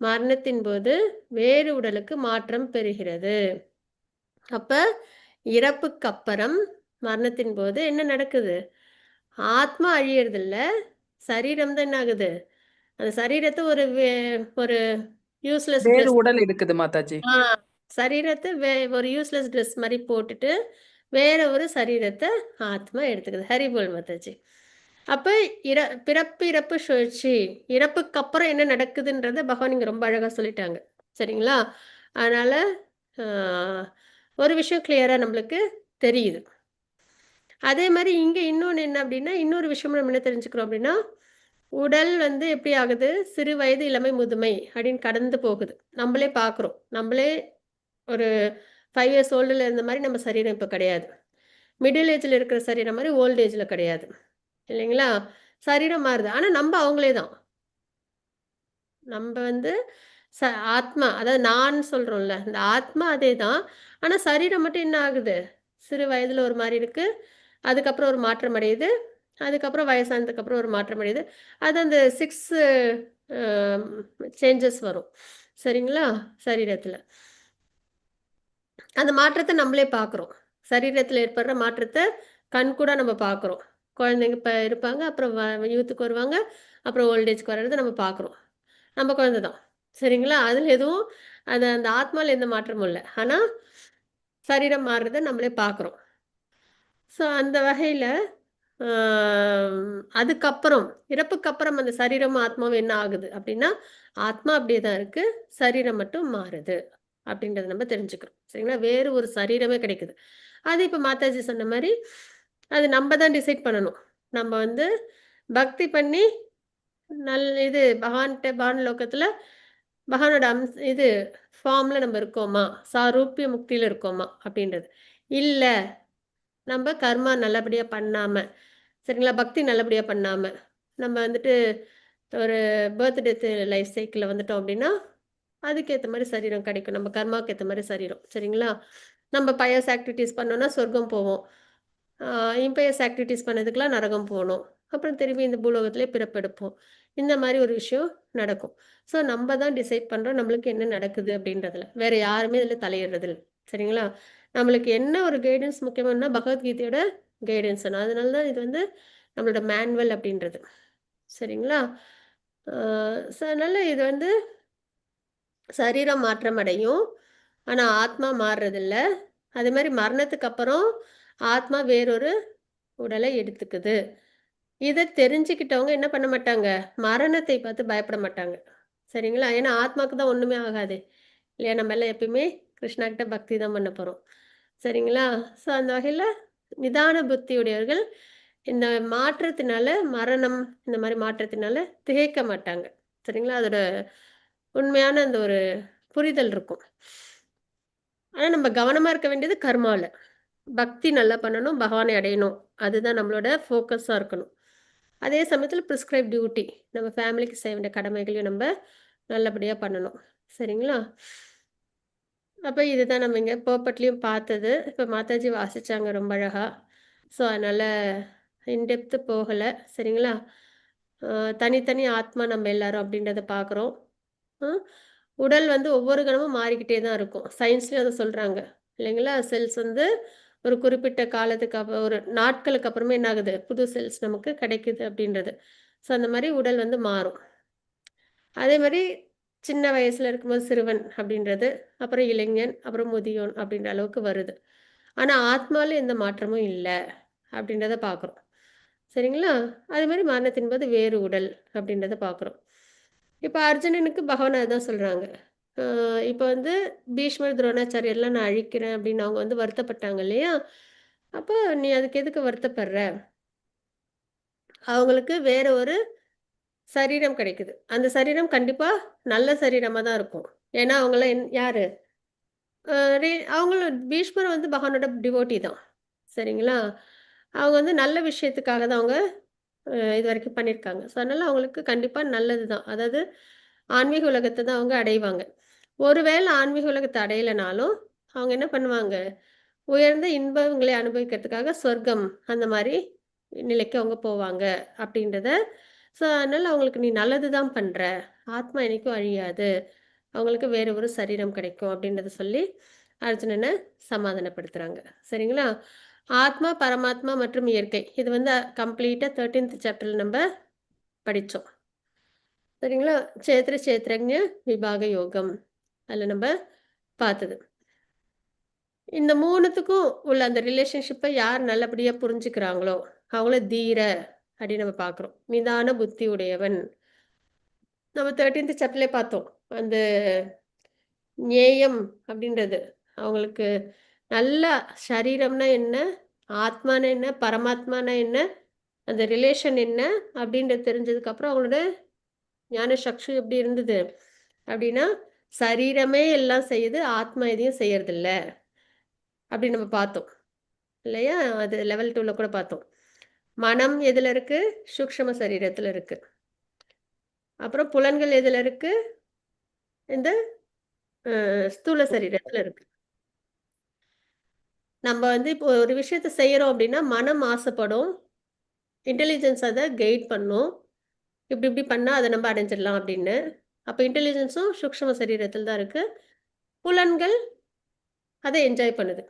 மரணத்தின் போது வேறு உடலுக்கு மாற்றம் பெறுகிறது. அப்ப இறப்புக்கு அப்புறம் மரணத்தின் போது என்ன நடக்குது? ஆத்மா அழியறது இல்ல, சரீரம் தான் என்ன ஆகுது? அந்த சரீரத்தை ஒரு யூஸ்லெஸ் வேறு ட்ரெஸ் உடல் எடுக்குது மாதாஜி. சரீரத்தை ஒரு யூஸ்லெஸ் ட்ரெஸ் மாதிரி போட்டுட்டு வேற ஒரு சரீரத்தை ஆத்மா எடுத்துக்குது. ஹரிபோல் மாதாஜி. அப்போ பிறப்பு இறப்பு சுழற்சி, இறப்புக்கு அப்புறம் என்ன நடக்குதுன்றத பகவான் இங்கே ரொம்ப அழகாக சொல்லிட்டாங்க. சரிங்களா? அதனால ஒரு விஷயம் கிளியராக நம்மளுக்கு தெரியுது. அதே மாதிரி இங்கே இன்னொன்று என்ன அப்படின்னா, இன்னொரு விஷயம் நம்ம என்ன தெரிஞ்சுக்கிறோம் அப்படின்னா, உடல் வந்து எப்படி ஆகுது? சிறு வயது இளமை முதுமை அப்படின்னு கடந்து போகுது. நம்மளே பார்க்குறோம். நம்மளே ஒரு 5 இயர்ஸ் ஓல்டில் இருந்த மாதிரி நம்ம சரீரம் இப்போ கிடையாது. மிடில் ஏஜில் இருக்கிற சரீரம் மாதிரி ஓல்ட் ஏஜில் கிடையாது இல்லைங்களா? சரீரம் மாறுது. ஆனால் நம்ம அவங்களே தான். நம்ம வந்து ஆத்மா, அதாவது நான் சொல்கிறோம்ல, இந்த ஆத்மா அதே தான். ஆனால் சரீரம் மட்டும் என்ன ஆகுது? சிறு வயதில் ஒரு மாதிரி இருக்குது, அதுக்கப்புறம் ஒரு மாற்றம் அடையுது, அதுக்கப்புறம் வயசானதுக்கப்புறம் ஒரு மாற்றம் அடையுது. அது அந்த 6 சேஞ்சஸ் வரும். சரிங்களா? சரீரத்தில் அந்த மாற்றத்தை நம்மளே பார்க்குறோம். சரீரத்தில் ஏற்படுற மாற்றத்தை கண்கூட நம்ம பார்க்குறோம். குழந்தைங்க இப்போ இருப்பாங்க, அப்புறம் யூத்துக்கு வருவாங்க, அப்புறம் ஓல்டேஜ்க்கு வர்றதை நம்ம பார்க்குறோம். நம்ம குழந்தை தான். சரிங்களா? அதில் எதுவும் அந்த ஆத்மாவில் எந்த மாற்றமும் இல்லை. ஆனால் சரீரம் மாறுறதை நம்மளே பார்க்குறோம். ஸோ அந்த வகையில் அதுக்கப்புறம் இறப்புக்கு அப்புறம் அந்த சரீரமும் ஆத்மாவும் என்ன ஆகுது அப்படின்னா, ஆத்மா அப்படியே தான் இருக்குது, சரீரம் மட்டும் மாறுது அப்படின்றத நம்ம தெரிஞ்சுக்கிறோம். சரிங்களா? வேறு ஒரு சரீரமே கிடைக்குது. அது இப்போ மாதாஜி சொன்ன மாதிரி அது நம்ம தான் டிசைட் பண்ணணும். நம்ம வந்து பக்தி பண்ணி இது பகவான் லோகத்தில் பகவானோட இது ஃபார்மில் நம்ம இருக்கோமா, சாரூப்பிய முக்தியில் இருக்கோமா அப்படின்றது. இல்லை, நம்ம கர்மா நல்லபடியாக பண்ணாமல், சரிங்களா, பக்தி நல்லபடியாக பண்ணாமல் நம்ம வந்துட்டு ஒரு பர்த் டெத் லைஃப் சைக்கிளில் வந்துட்டோம் அப்படின்னா அதுக்கேற்ற மாதிரி சரீரம் கிடைக்கும். நம்ம கர்மாவுக்கு ஏற்ற மாதிரி சரீரம். சரிங்களா? நம்ம பயஸ் ஆக்டிவிட்டீஸ் பண்ணோன்னா சொர்க்கம் போவோம். இம்பயஸ் ஆக்டிவிட்டீஸ் பண்ணதுக்கெலாம் நரகம் போகணும். அப்புறம் திரும்பி இந்த பூலோகத்திலே பிறப்பெடுப்போம். இந்த மாதிரி ஒரு விஷயம் நடக்கும். ஸோ நம்ம தான் டிசைட் பண்ணுறோம் நம்மளுக்கு என்ன நடக்குது அப்படின்றதுல. வேறு யாருமே இதில் தலையிடுறதில்ல. சரிங்களா? நம்மளுக்கு என்ன ஒரு கைடன்ஸ் முக்கியமானா பகவத்கீதையோட கைடன்ஸ். அதனால தான் இது வந்து நம்மளோட மேனுவல் அப்படின்றது. சரிங்களா? ஸோ அதனால் இது வந்து சரீரம் மாற்றம் அடையும், ஆனால் ஆத்மா மாறுறதில்ல. அதே மாதிரி மரணத்துக்கு அப்புறம் ஆத்மா வேறொரு உடலை எடுத்துக்குது. இதை தெரிஞ்சுக்கிட்டவங்க என்ன பண்ண மாட்டாங்க? மரணத்தை பார்த்து பயப்பட மாட்டாங்க. சரிங்களா? ஏன்னா ஆத்மாவுக்கு தான் ஒன்றுமே ஆகாது இல்லையா? நம்ம எல்லாம் எப்பயுமே கிருஷ்ணா கிட்ட பக்தி தான் பண்ண போகிறோம். சரிங்களா? ஸோ அந்த வகையில் நிதான புத்தியுடையவர்கள் இந்த மாற்றத்தினால, மரணம் இந்த மாதிரி மாற்றத்தினால திகைக்க மாட்டாங்க. சரிங்களா? அதோட உண்மையான அந்த ஒரு புரிதல் இருக்கும். ஆனால் நம்ம கவனமாக இருக்க வேண்டியது கர்மாவில். பக்தி நல்லா பண்ணணும், பகவானை அடையணும். அதுதான் நம்மளோட ஃபோக்கஸாக இருக்கணும். அதே சமயத்தில் ப்ரிஸ்கிரைப் டியூட்டி, நம்ம ஃபேமிலிக்கு செய்ய வேண்டிய கடமைகளையும் நம்ம நல்லபடியாக பண்ணணும். சரிங்களா? அப்போ இதுதான் நம்ம இங்கே போப்பட்லேயும் பார்த்தது. இப்போ மாதாஜி வாசித்தாங்க ரொம்ப அழகாக. ஸோ அதனால் இன்டெப்த்து போகலை. சரிங்களா? தனித்தனி ஆத்மா நம்ம எல்லாரும் அப்படின்றத பார்க்குறோம். உடல் வந்து ஒவ்வொரு கணமும் மாறிக்கிட்டே தான் இருக்கும். சயின்ஸ்லேயும் அதை சொல்கிறாங்க இல்லைங்களா? செல்ஸ் வந்து ஒரு குறிப்பிட்ட காலத்துக்கு அப்புறம் ஒரு நாட்களுக்கு அப்புறமே என்ன ஆகுது, புது செல்ஸ் நமக்கு கிடைக்குது அப்படின்றது. ஸோ அந்த மாதிரி உடல் வந்து மாறும். அதே மாதிரி சின்ன வயசில் இருக்கும்போது சிறுவன் அப்படின்றது, அப்புறம் இளைஞன், அப்புறம் முதியோன் அப்படின்ற அளவுக்கு வருது. ஆனால் ஆத்மாவில் எந்த மாற்றமும் இல்லை அப்படின்றத பார்க்குறோம். சரிங்களா? அதே மாதிரி மரணத்தின் போது வேறு உடல் அப்படின்றத பார்க்குறோம். இப்போ அர்ஜுனனுக்கு பகவான் அதான் சொல்கிறாங்க. இப்போ வந்து பீஷ்மர் துரோணாச்சாரியர்லாம் நான் அழிக்கிறேன் அப்படின்னு அவங்க வந்து வருத்தப்பட்டாங்க இல்லையா? அப்போ நீ அதுக்கு எதுக்கு வருத்தப்படுற? அவங்களுக்கு வேற ஒரு சரீரம் கிடைக்குது. அந்த சரீரம் கண்டிப்பா நல்ல சரீரமா தான் இருக்கும். ஏன்னா அவங்கலாம் யாரு? அ ரே அவங்களும் பீஷ்மர் வந்து பகவானோட டிவோட்டி தான். சரிங்களா? அவங்க வந்து நல்ல விஷயத்துக்காக தான் அவங்க இதுவரைக்கும் பண்ணியிருக்காங்க. ஸோ அதனால அவங்களுக்கு கண்டிப்பா நல்லது தான். அதாவது ஆன்மீக உலகத்த தான் அவங்க அடைவாங்க. ஒருவேளை ஆன்மீக உலகத்த அடையலனாலும், அவங்க என்ன பண்ணுவாங்க? உயர்ந்த இன்பங்களை அனுபவிக்கிறதுக்காக சொர்க்கம் அந்த மாரி நிலைக்கு அவங்க போவாங்க அப்படின்றத ஸோ அதனால அவங்களுக்கு நீ நல்லது தான் பண்ற. ஆத்மா என்னைக்கும் அழியாது. அவங்களுக்கு வேற ஒரு சரீரம் கிடைக்கும் அப்படின்றத சொல்லி அர்ஜுனன சமாதானப்படுத்துறாங்க. சரிங்களா? ஆத்மா, பரமாத்மா மற்றும் இயற்கை. இது வந்து கம்ப்ளீட்டா 13th சாப்டர்ல நம்ப படிச்சோம். சரிங்களா? சேத்ர சேத்ரஜ்ஞ விபாக யோகம். அதுல நம்ப பார்த்தது. இந்த 3த்துக்கும் உள்ள அந்த ரிலேஷன்ஷிப்பை யார் நல்லபடியா புரிஞ்சுக்கிறாங்களோ, அவங்கள தீர அப்படின்னு நம்ம பார்க்குறோம். நிதான புத்தி உடையவன். நம்ம 13th சாப்டர்லயே பார்த்தோம். அந்த ஞேயம் அப்படின்றது. அவங்களுக்கு நல்லா சரீரம்னா என்ன? ஆத்மானா என்ன? பரமாத்மானா என்ன? அந்த ரிலேஷன் என்ன? அப்படின்றது தெரிஞ்சதுக்கப்புறம் அவங்களோட ஞான சக்ஷு எப்படி இருந்தது? அப்படின்னா, சரீரமே எல்லாம் செய்யுது, ஆத்மா எதையும் செய்யறதில்ல. அப்படின்னு நம்ம பார்த்தோம். இல்லையா? அது லெவல் 2ல கூட பார்த்தோம். மனம் எதுல இருக்கு? சூக்ஷ்ம சரீரத்துல இருக்கு. அப்புறம் புலன்கள் எதுல இருக்கு? இந்த ஸ்தூல சரீரத்துல இருக்கு. நம்ம வந்து இப்போ ஒரு விஷயத்த செய்யறோம் அப்படின்னா, மனம் ஆசைப்படும். இன்டெலிஜென்ஸ் அத கைட் பண்ணும். இப்படி இப்படி பண்ணா அத நம்ம அடைஞ்சிடலாம் அப்படின்னு. அப்ப இன்டெலிஜென்ஸும் சூக்ஷ்ம சரீரத்துல தான் இருக்கு. புலன்கள் அத என்ஜாய் பண்ணுது.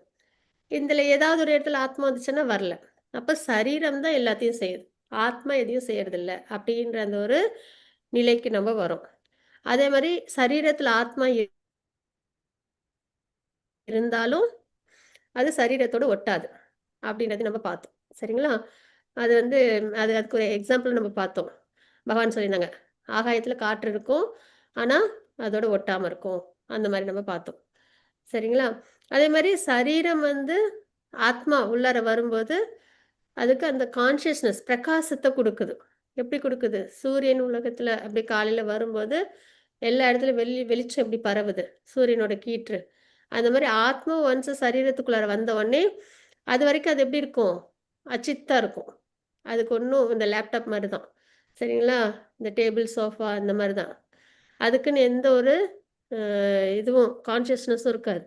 இதுல ஏதாவது ஒரு இடத்துல ஆத்மா வந்துச்சுன்னா வரல. அப்ப சரீரம் தான் எல்லாத்தையும் செய்யுது. ஆத்மா எதையும் செய்யறதில்ல. அப்படின்ற அந்த ஒரு நிலைக்கு நம்ம வரோம். அதே மாரி சரீரத்துல ஆத்மா இருந்தாலும், அது சரீரத்தோட ஒட்டாது. அப்படின்றத நம்ம பார்த்தோம். சரிங்களா? அது வந்து அதுக்கு ஒரு எக்ஸாம்பிள் நம்ம பார்த்தோம். பகவான் சொல்லியிருந்தாங்க. ஆகாயத்துல காற்று இருக்கும். ஆனா, அதோட ஒட்டாம இருக்கும். அந்த மாரி நம்ம பார்த்தோம். சரிங்களா? அதே மாரி சரீரம் வந்து ஆத்மா உள்ளார வரும்போது, அதுக்கு அந்த கான்ஷியஸ்னஸ் பிரகாசத்த குடுக்குது. எப்படி குடுக்குது? சூரியன் உலகத்துல அப்படி காலையில வரும்போது, எல்லா இடத்துலயும் வெளிச்சம் எப்படி பரவுது? சூரியனோட கீற்று. அந்த மாரி ஆத்மா ஒன்ஸ் சரீரத்துக்குள்ளார வந்த உடனே, அதுவரைக்கும் அது எப்படி இருக்கும்? அச்சித்தா இருக்கும். அதுக்கு ஒண்ணும் இந்த லேப்டாப் மாரி தான். சரிங்களா? இந்த டேபிள், சோஃபா இந்த மாரி தான். அதுக்குன்னு எந்த ஒரு அ இதுவும் கான்ஷியஸ்னஸும் இருக்காது.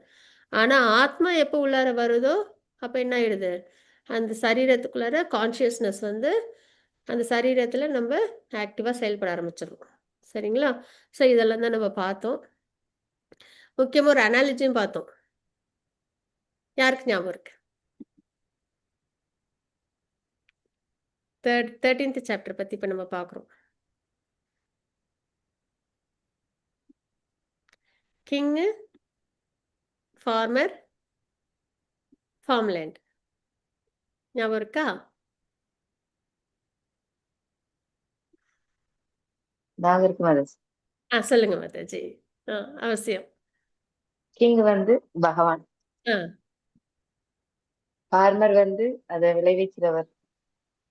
ஆனா, ஆத்மா எப்போ உள்ளார வருதோ, அப்ப என்ன ஆயிடுது? அந்த சரீரத்துக்குள்ளார கான்ஷியஸ்னஸ் வந்து, அந்த சரீரத்தில நம்ப ஆக்டிவா செயல்பட ஆரம்பிச்சுருவோம். சரிங்களா? ஸோ இதெல்லாம் தான் நம்ம பார்த்தோம். முக்கியமா ஒரு அனாலஜியும் பார்த்தோம். யாருக்கு ஞாபகம் இருக்கு? 13th சாப்டர் பத்தி இப்ப நம்ம பார்க்குறோம். King, farmer, farmland. ஞாபகம் இருக்கா? ஞாபகம் இருக்கு மாதாஜி. சொல்லுங்க மாதாஜி. அவசியம். கிங் வந்து பகவான். ஆ, ஃபார்மர் வந்து அத விளைவிக்கிறவர்.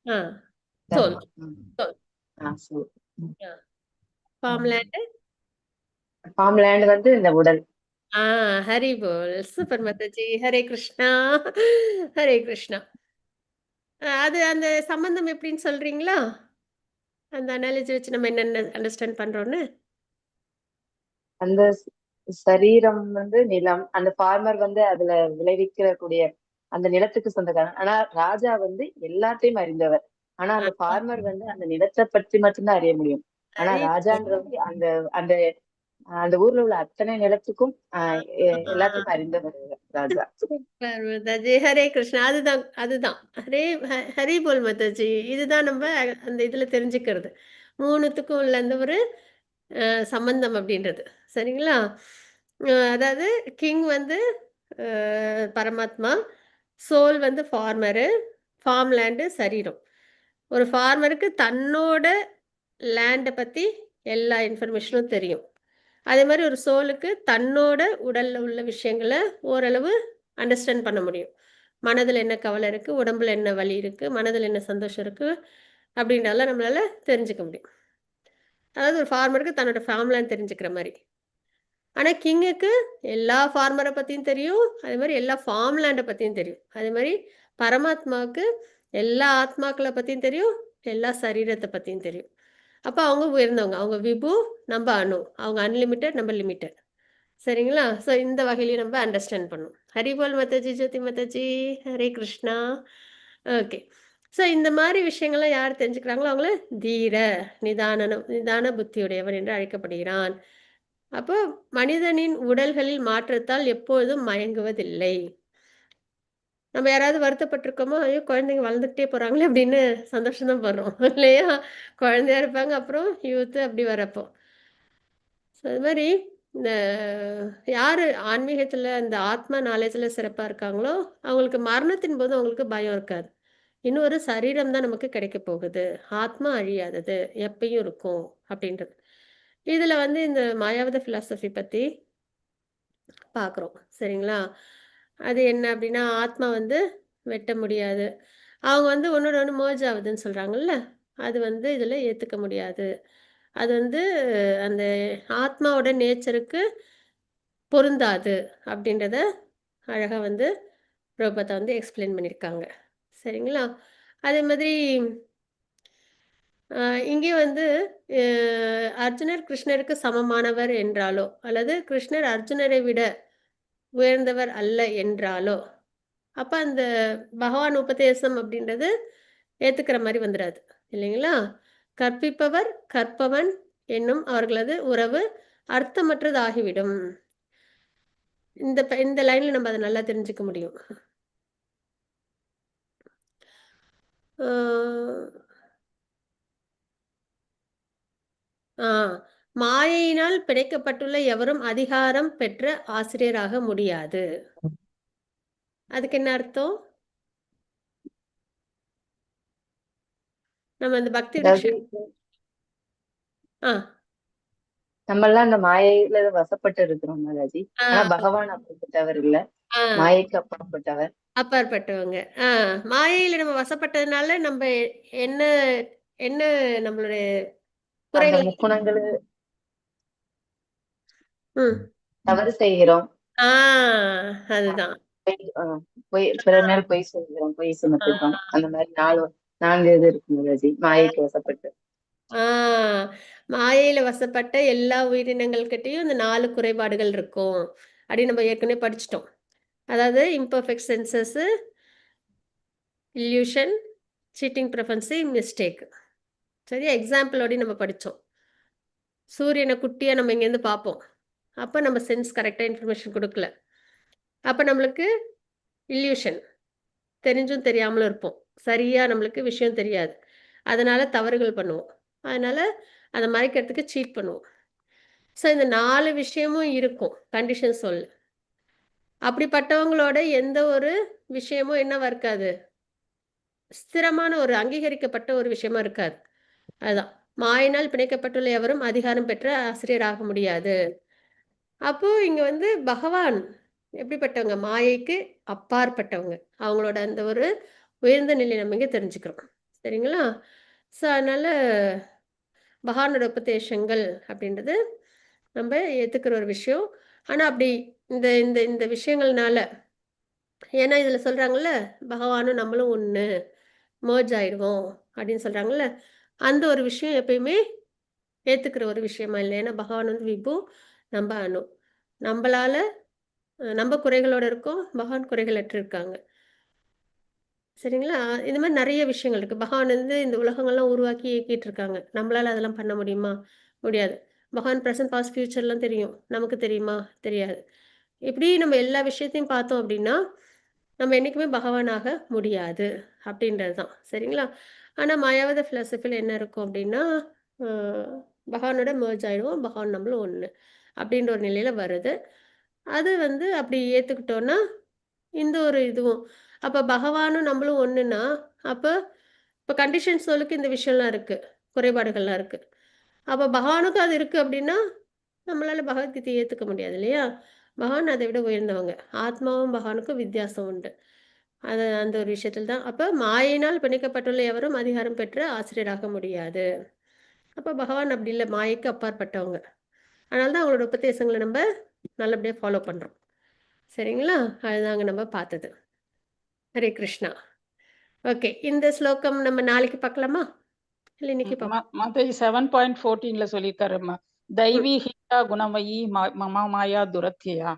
ஆ. சோல், தர்மா. சோல். சரி. ஆ. ஃபார்ம்லேண்ட். ஃபார்ம்லேண்ட் வந்து இந்த உடல். ஆ, ஹரி போல். சூப்பர் மாதாஜி. ஹரே கிருஷ்ணா. ஹரே கிருஷ்ணா. அது அந்த சம்பந்தம் எப்படின்னு சொல்றீங்களா? அந்த அனாலஜி வச்சு நம்ம என்னென்ன அண்டர்ஸ்டாண்ட் பண்றோம்னு? அந்த சரீரம் வந்து நிலம். அந்த ஃபார்மர் வந்து அதுல விளைவிக்கக்கூடிய அந்த நிலத்துக்கு சொந்தக்காரன். ஆனா ராஜா வந்து எல்லாத்தையும் அறிந்தவர். ஆனா அந்த ஃபார்மர் வந்து அந்த நிலத்தை பற்றி மட்டும்தான் அறிய முடியும். ஆனா சரி. ராஜான்றவர் அந்த அந்த அந்த ஊர்ல உள்ள அத்தனை நிலத்துக்கும் எல்லாத்துக்கும் அறிந்தவர் ராஜா. சூப்பர் மாதாஜி. ஹரே கிருஷ்ணா. அதுதான் அதுதான். ஹரி போல் மாதாஜி. இதுதான் நம்ம அந்த இதுல தெரிஞ்சுக்கிறது. 3த்துக்கும் உள்ள அந்த ஒரு சம்பந்தம் அப்படின்றது. சரிங்களா? அதாவது கிங் வந்து பரமாத்மா, சோல் வந்து ஃபார்மரு, ஃபார்ம் லேண்டு சரீரம். ஒரு ஃபார்மருக்கு தன்னோட லேண்ட பத்தி எல்லா இன்ஃபர்மேஷனும் தெரியும். அதே மாரி ஒரு சோலுக்கு தன்னோட உடல்ல உள்ள விஷயங்கள ஓரளவு அண்டர்ஸ்டாண்ட் பண்ண முடியும். மனதில என்ன கவலை இருக்கு, உடம்புல என்ன வலி இருக்கு, மனதில என்ன சந்தோஷம் இருக்கு, அப்படின்றதெல்லாம் நம்மளால தெரிஞ்சுக்க முடியும். அதாவது ஒரு ஃபார்மருக்கு தன்னோட ஃபார்ம்லேண்ட் தெரிஞ்சுக்கிற மாரி. ஆனா கிங்குக்கு எல்லா ஃபார்மர பத்தியும் தெரியும். அதே மாரி எல்லா ஃபார்ம் லேண்ட பத்தியும் தெரியும். அதே மாரி பரமாத்மாவுக்கு எல்லா ஆத்மாக்கள பத்தியும் தெரியும். எல்லா சரீரத்த பத்தியும் தெரியும். அப்ப அவங்க உயர்ந்தவங்க. அவங்க விபு, நம்ப அணு. அவங்க அன்லிமிட்டட், நம்ம லிமிட்டட். சரிங்களா? ஸோ இந்த வகையிலயும் நம்ம அண்டர்ஸ்டாண்ட் பண்ணணும். ஹரி போல் மாதாஜி, ஜோதி மாதாஜி, ஹரே கிருஷ்ணா. ஓகே. ஸோ இந்த மாரி விஷயங்கள்லாம் யார் தெரிஞ்சுக்கிறாங்களோ அவங்கள தீர, நிதான புத்தியுடையவன் என்று அழைக்கப்படுகிறான். அப்போ மனிதனின் உடல்களில் மாற்றத்தால் எப்பொழுதும் மயங்குவதில்லை. நம்ம யாராவது வருத்தப்பட்டுருக்கோமோ, ஐயோ! குழந்தைங்க வளர்ந்துக்கிட்டே போறாங்களே அப்படின்னு சந்தோஷம் தான் படுறோம். இல்லையா? குழந்தையா இருப்பாங்க, அப்புறம் யூத்து அப்படி வரப்போ. ஸோ அது மாரி இந்த யாரு ஆன்மீகத்தில இந்த ஆத்மா நாலேஜ்ல சிறப்பா இருக்காங்களோ, அவங்களுக்கு மரணத்தின் போது அவங்களுக்கு பயம் இருக்காது. இன்னொரு சரீரம் தான் நமக்கு கிடைக்க போகுது. ஆத்மா அழியாதது. எப்பயும் இருக்கும் அப்படின்றது. இதுல வந்து இந்த மாயாவத பிலாசபி பத்தி பார்க்குறோம். சரிங்களா? அது என்ன அப்படின்னா, ஆத்மா வந்து வெட்ட முடியாது. அவங்க வந்து ஒண்ணோட ஒண்ணு மர்ஜ் ஆகுதுன்னு சொல்றாங்கல்ல, அது வந்து இதில ஏத்துக்க முடியாது. அது வந்து அந்த ஆத்மாவோட நேச்சருக்கு பொருந்தாது அப்படின்றத அழகா வந்து பிரபுபாதா வந்து எக்ஸ்பிளைன் பண்ணியிருக்காங்க. சரிங்களா? அதே மாதிரி இங்கே வந்து அ அர்ஜுனர் கிருஷ்ணருக்கு சமமானவர் என்றாலோ, அல்லது கிருஷ்ணர் அர்ஜுனரை விட உயர்ந்தவர் அல்ல என்றாலோ, அப்ப அந்த பகவான் உபதேசம் அப்படின்றது ஏத்துக்கிற மாரி வந்துராது. இல்லைங்களா? கற்பிப்பவர், கற்பவன் என்னும் அவர்களது உறவு அர்த்தமற்றது ஆகிவிடும். இந்த லைன்ல நம்ம அத நல்லா தெரிஞ்சுக்க முடியும். ஆ ஆ மாயையினால் பிணைக்கப்பட்டுள்ள எவரும் அதிகாரம் பெற்ற ஆசிரியராக முடியாது. அதுக்கு என்ன அர்த்தம்? நம்ம அந்த பக்தி அதாவது விருட்சம் ஆ, நம்ம எல்லாம் அந்த மாயையில வசப்பட்டு இருக்கிறோம் மாதாஜி. ஆ, ஆனா பகவான் அப்படிப்பட்டவர் இல்ல. ஆ. மாயைக்கு அப்பாற்பட்டவர். அப்பாற்பட்டவங்க. மாயையில நம்ம வசப்பட்டதுனால நம்ப என்ன என்ன நம்மளுடைய அந்த குறைகள் முக்குணங்கள் ம். தவறு செய்கிறோம். ஆ அதுதான். பிறர் மேல் பொய் சொல்கிறோம், பொய் சுமத்துகிறோம். ஆ, அந்த மாதிரி 4 இது இருக்கு மாதாஜி, மாயைக்கு வசப்பட்டு. ஆ மாயையில வசப்பட்ட எல்லா உயிரினங்கள்கிட்டயும் இந்த 4 குறைபாடுகள் இருக்கும். அப்படின்னு நம்ம ஏற்கனவே படிச்சுட்டோம். அதாவது imperfect senses, illusion, cheating preference, mistake. சரியா? எக்ஸாம்பிளோடயும் நம்ம படிச்சோம். சூரியன குட்டியா நம்ம இங்கேருந்து பார்ப்போம். அப்ப நம்ம சென்ஸ் கரெக்ட்டா இன்ஃபர்மேஷன் குடுக்கல. அப்ப நம்மளுக்கு இல்யூஷன். தெரிஞ்சும் தெரியாமலும் இருப்போம். சரியா நம்மளுக்கு விஷயம் தெரியாது. அதனால தவறுகள் பண்ணுவோம். அதனால அத மறைக்கிறதுக்கு சீட் பண்ணுவோம். ஸோ இந்த 4 விஷயமும் இருக்கும். கண்டிஷன் சொல்ல. அப்படிப்பட்டவங்களோட எந்த ஒரு விஷயமும் என்னவா இருக்காது? ஸ்திரமான ஒரு அங்கீகரிக்கப்பட்ட ஒரு விஷயமா இருக்காது. அதுதான். மாயினால் பிணைக்கப்பட்டுள்ள எவரும் அதிகாரம் பெற்ற ஆசிரியராக முடியாது. அப்போ இங்க வந்து பகவான் எப்படிப்பட்டவங்க? மாயைக்கு அப்பாற்பட்டவங்க. அவங்களோட அந்த ஒரு உயர்ந்த நிலையை நம்ம இங்க தெரிஞ்சுக்கிறோம். சரிங்களா? ஸோ அதனால பகவானோட உபதேசங்கள் அப்படின்றது நம்ம ஏத்துக்கிற ஒரு விஷயம். ஆனா அப்படி இந்த இந்த இந்த விஷயங்கள்னால ஏன்னா இதுல சொல்றாங்கல்ல, பகவானும் நம்மளும் ஒண்ணு. மெர்ஜ் ஆயிடுவோம் அப்படின்னு சொல்றாங்கல்ல. அந்த ஒரு விஷயம் எப்பயுமே ஏத்துக்கிற ஒரு விஷயமா இல்ல. ஏன்னா பகவான் வந்து விபு, நம்ம அணு. நம்பளால நம்ம குறைகளோட இருக்கோம். பகவான் குறைகளற்று இருக்காங்க. சரிங்களா? இந்த மாரி நெறைய விஷயங்கள் இருக்கு. பகவான் வந்து இந்த உலகங்கள்லாம் உருவாக்கி இயக்கிட்டு இருக்காங்க. நம்மளால அதெல்லாம் பண்ண முடியுமா? முடியாது. பகவான் பிரசன்ட், பாஸ்ட், ஃபியூச்சர்லாம் தெரியும். நமக்கு தெரியுமா? தெரியாது. இப்படி நம்ம எல்லா விஷயத்தையும் பார்த்தோம் அப்படின்னா, நம்ம என்னைக்குமே பகவானாக முடியாது அப்படின்றது தான். சரிங்களா? ஆனா மாயாவாத ஃபிலாசபில என்ன இருக்கும் அப்படின்னா, அ பகவானோட மெர்ஜ் ஆயிடுவோம். பகவான் நம்மளும் ஒண்ணு. அப்படின்ற ஒரு நிலையில வருது. அது வந்து அப்படி ஏத்துக்கிட்டோம்னா, இந்த ஒரு இதுவும் அப்ப பகவானும் நம்மளும் ஒண்ணுன்னா, அப்ப இப்ப கண்டிஷன் சோலுக்கு இந்த விஷயம்லாம் இருக்கு. குறைபாடுகள்லாம் இருக்கு. அப்ப பகவானுக்கும் அது இருக்கு அப்படின்னா, நம்மளால பகவத்கீதைய ஏத்துக்க முடியாது இல்லையா? பகவான் அதை விட உயர்ந்தவங்க. ஆத்மாவும் பகவானுக்கும் வித்தியாசம் உண்டு. அது அந்த ஒரு விஷயத்தில் தான். அப்ப மாயையினால் பிணைக்கப்பட்டுள்ள எவரும் அதிகாரம் பெற்று ஆசிரியராக முடியாது. அப்ப பகவான் அப்படி இல்ல. மாயைக்கு அப்பாற்பட்டவங்க. அதனால தான் அவங்களோட உபதேசங்கள நம்ப நல்லபடியா ஃபாலோ பண்றோம். சரிங்களா? அதுதாங்க நம்ம பார்த்தது. ஹரே கிருஷ்ணா. ஓகே. இந்த ஸ்லோகம் நம்ம நாளைக்கு பார்க்கலாமா? இல்ல இன்னைக்கு மாதாஜி 7.14ல சொல்லியிருக்காரு ம். தெய்வீ ஹிதா குணமயி மம மாயா துரத்தியா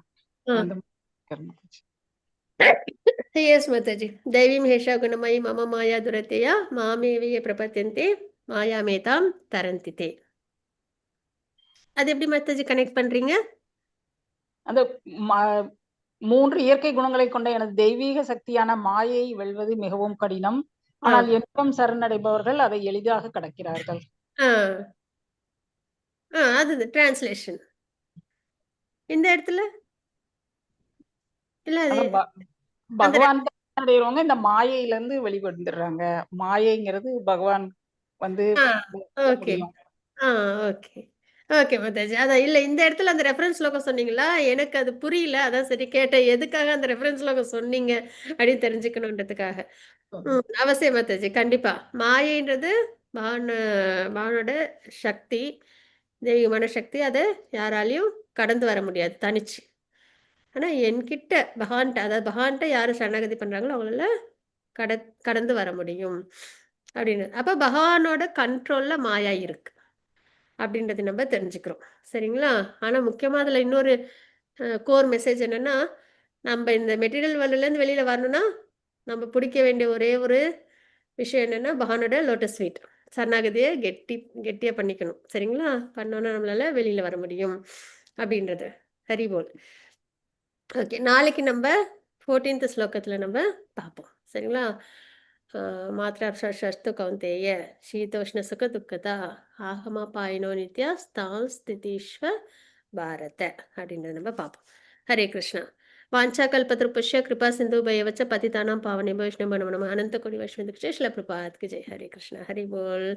ஆ. அந்த மாதிரி இருக்காரு மாதாஜி. यस माताजी दैवीं हेषा गुणमयी मम माया दुरतया मामेव ये प्रपद्यन्ते மாயாமேதாம் தரந்தி தே. அது எப்படி மாதாஜி கனெக்ட் பண்றீங்க? அந்த ம- 3 இயற்கை குணங்களை கொண்ட எனது தெய்வீக சக்தியான மாயையை வெல்வது மிகவும் கடினம். ஆ. ஆனால் என்னிடம் சரணடைபவர்கள் அதை எளிதாக கடக்கிறார்கள். ஆ. அது டிரான்ஸ்லேஷன். இந்த இடத்துல இல்ல அது அதான் அந்த பகவான் அடைகிறவங்க இந்த மாயையில இருந்து வெளிவந்துடுறாங்க. மாயைங்கிறது பகவான் வந்து ஆ. வெல்ல ஓகே. முடியும். ஆ. ஓகே. ஓகே மாதாஜி. அதான் இல்ல இந்த இடத்துல அந்த ரெஃபரன்ஸ் ஸ்லோகம் சொன்னீங்களா? எனக்கு அது புரியல. அதான் சரி கேட்டேன். எதுக்காக அந்த ரெஃபரன்ஸ் ஸ்லோகம் சொன்னீங்க? அப்படின்னு தெரிஞ்சுக்கணுன்றதுக்காக. அவசியம் மாதாஜி. கண்டிப்பா. மாயைன்றது பகவான் பகவானோட சக்தி, தெய்வீகமான சக்தி. அத யாராலயும் கடந்து வர முடியாது தனிச்சு. ஆனா என்கிட்ட பகவான்ட்ட அதாவது பகவான்ட்ட யாரு சரணாகதி பண்றாங்களோ அவங்களால கட கடந்து வர முடியும். அப்படின்னு. அப்ப பகவானோட கண்ட்ரோல்ல மாயா இருக்கு. அப்படின்றது நம்ம தெரிஞ்சுக்கிறோம். சரிங்களா? ஆனா முக்கியமா அதுல இன்னொரு கோர் மெசேஜ் என்னன்னா, நம்ப இந்த மெட்டீரியல் வேர்ல்டுலேருந்து வெளியில வரணும்னா, நம்ம பிடிக்க வேண்டிய ஒரே ஒரு விஷயம் என்னன்னா, பகவானோட லோட்டஸ் ஃபீட். சரணாகதிய கெட்டியா பண்ணிக்கணும். சரிங்களா? பண்ணோம்னா நம்மளால வெளியில வர முடியும். அப்படின்றது. ஹரி போல். ஓகே. நாளைக்கு நம்ப 14த் ஸ்லோகத்துல நம்ப பார்ப்போம். சரிங்களா? மாத்ரா ஷஷ்டு கௌந்தேய சீதோஷ்ண சுக துக்கதா ஆகமபாயினோ நித்யா ஸ்தாம் ஸ்திதீஸ்வ பாரத அப்படின்றத நம்ம பார்ப்போம். ஹரே கிருஷ்ணா. வாஞ்சா கல்பத்ருபுஷ்ய கிருபா சிந்து பயவச்ச பதிதானாம் பாவனேபோ விஷ்ணு நம நம அனந்த கோடி வைஷ்ணவ ஸ்ரீல பிரபாத் கி ஜெய். ஹரே கிருஷ்ணா. ஹரி போல்.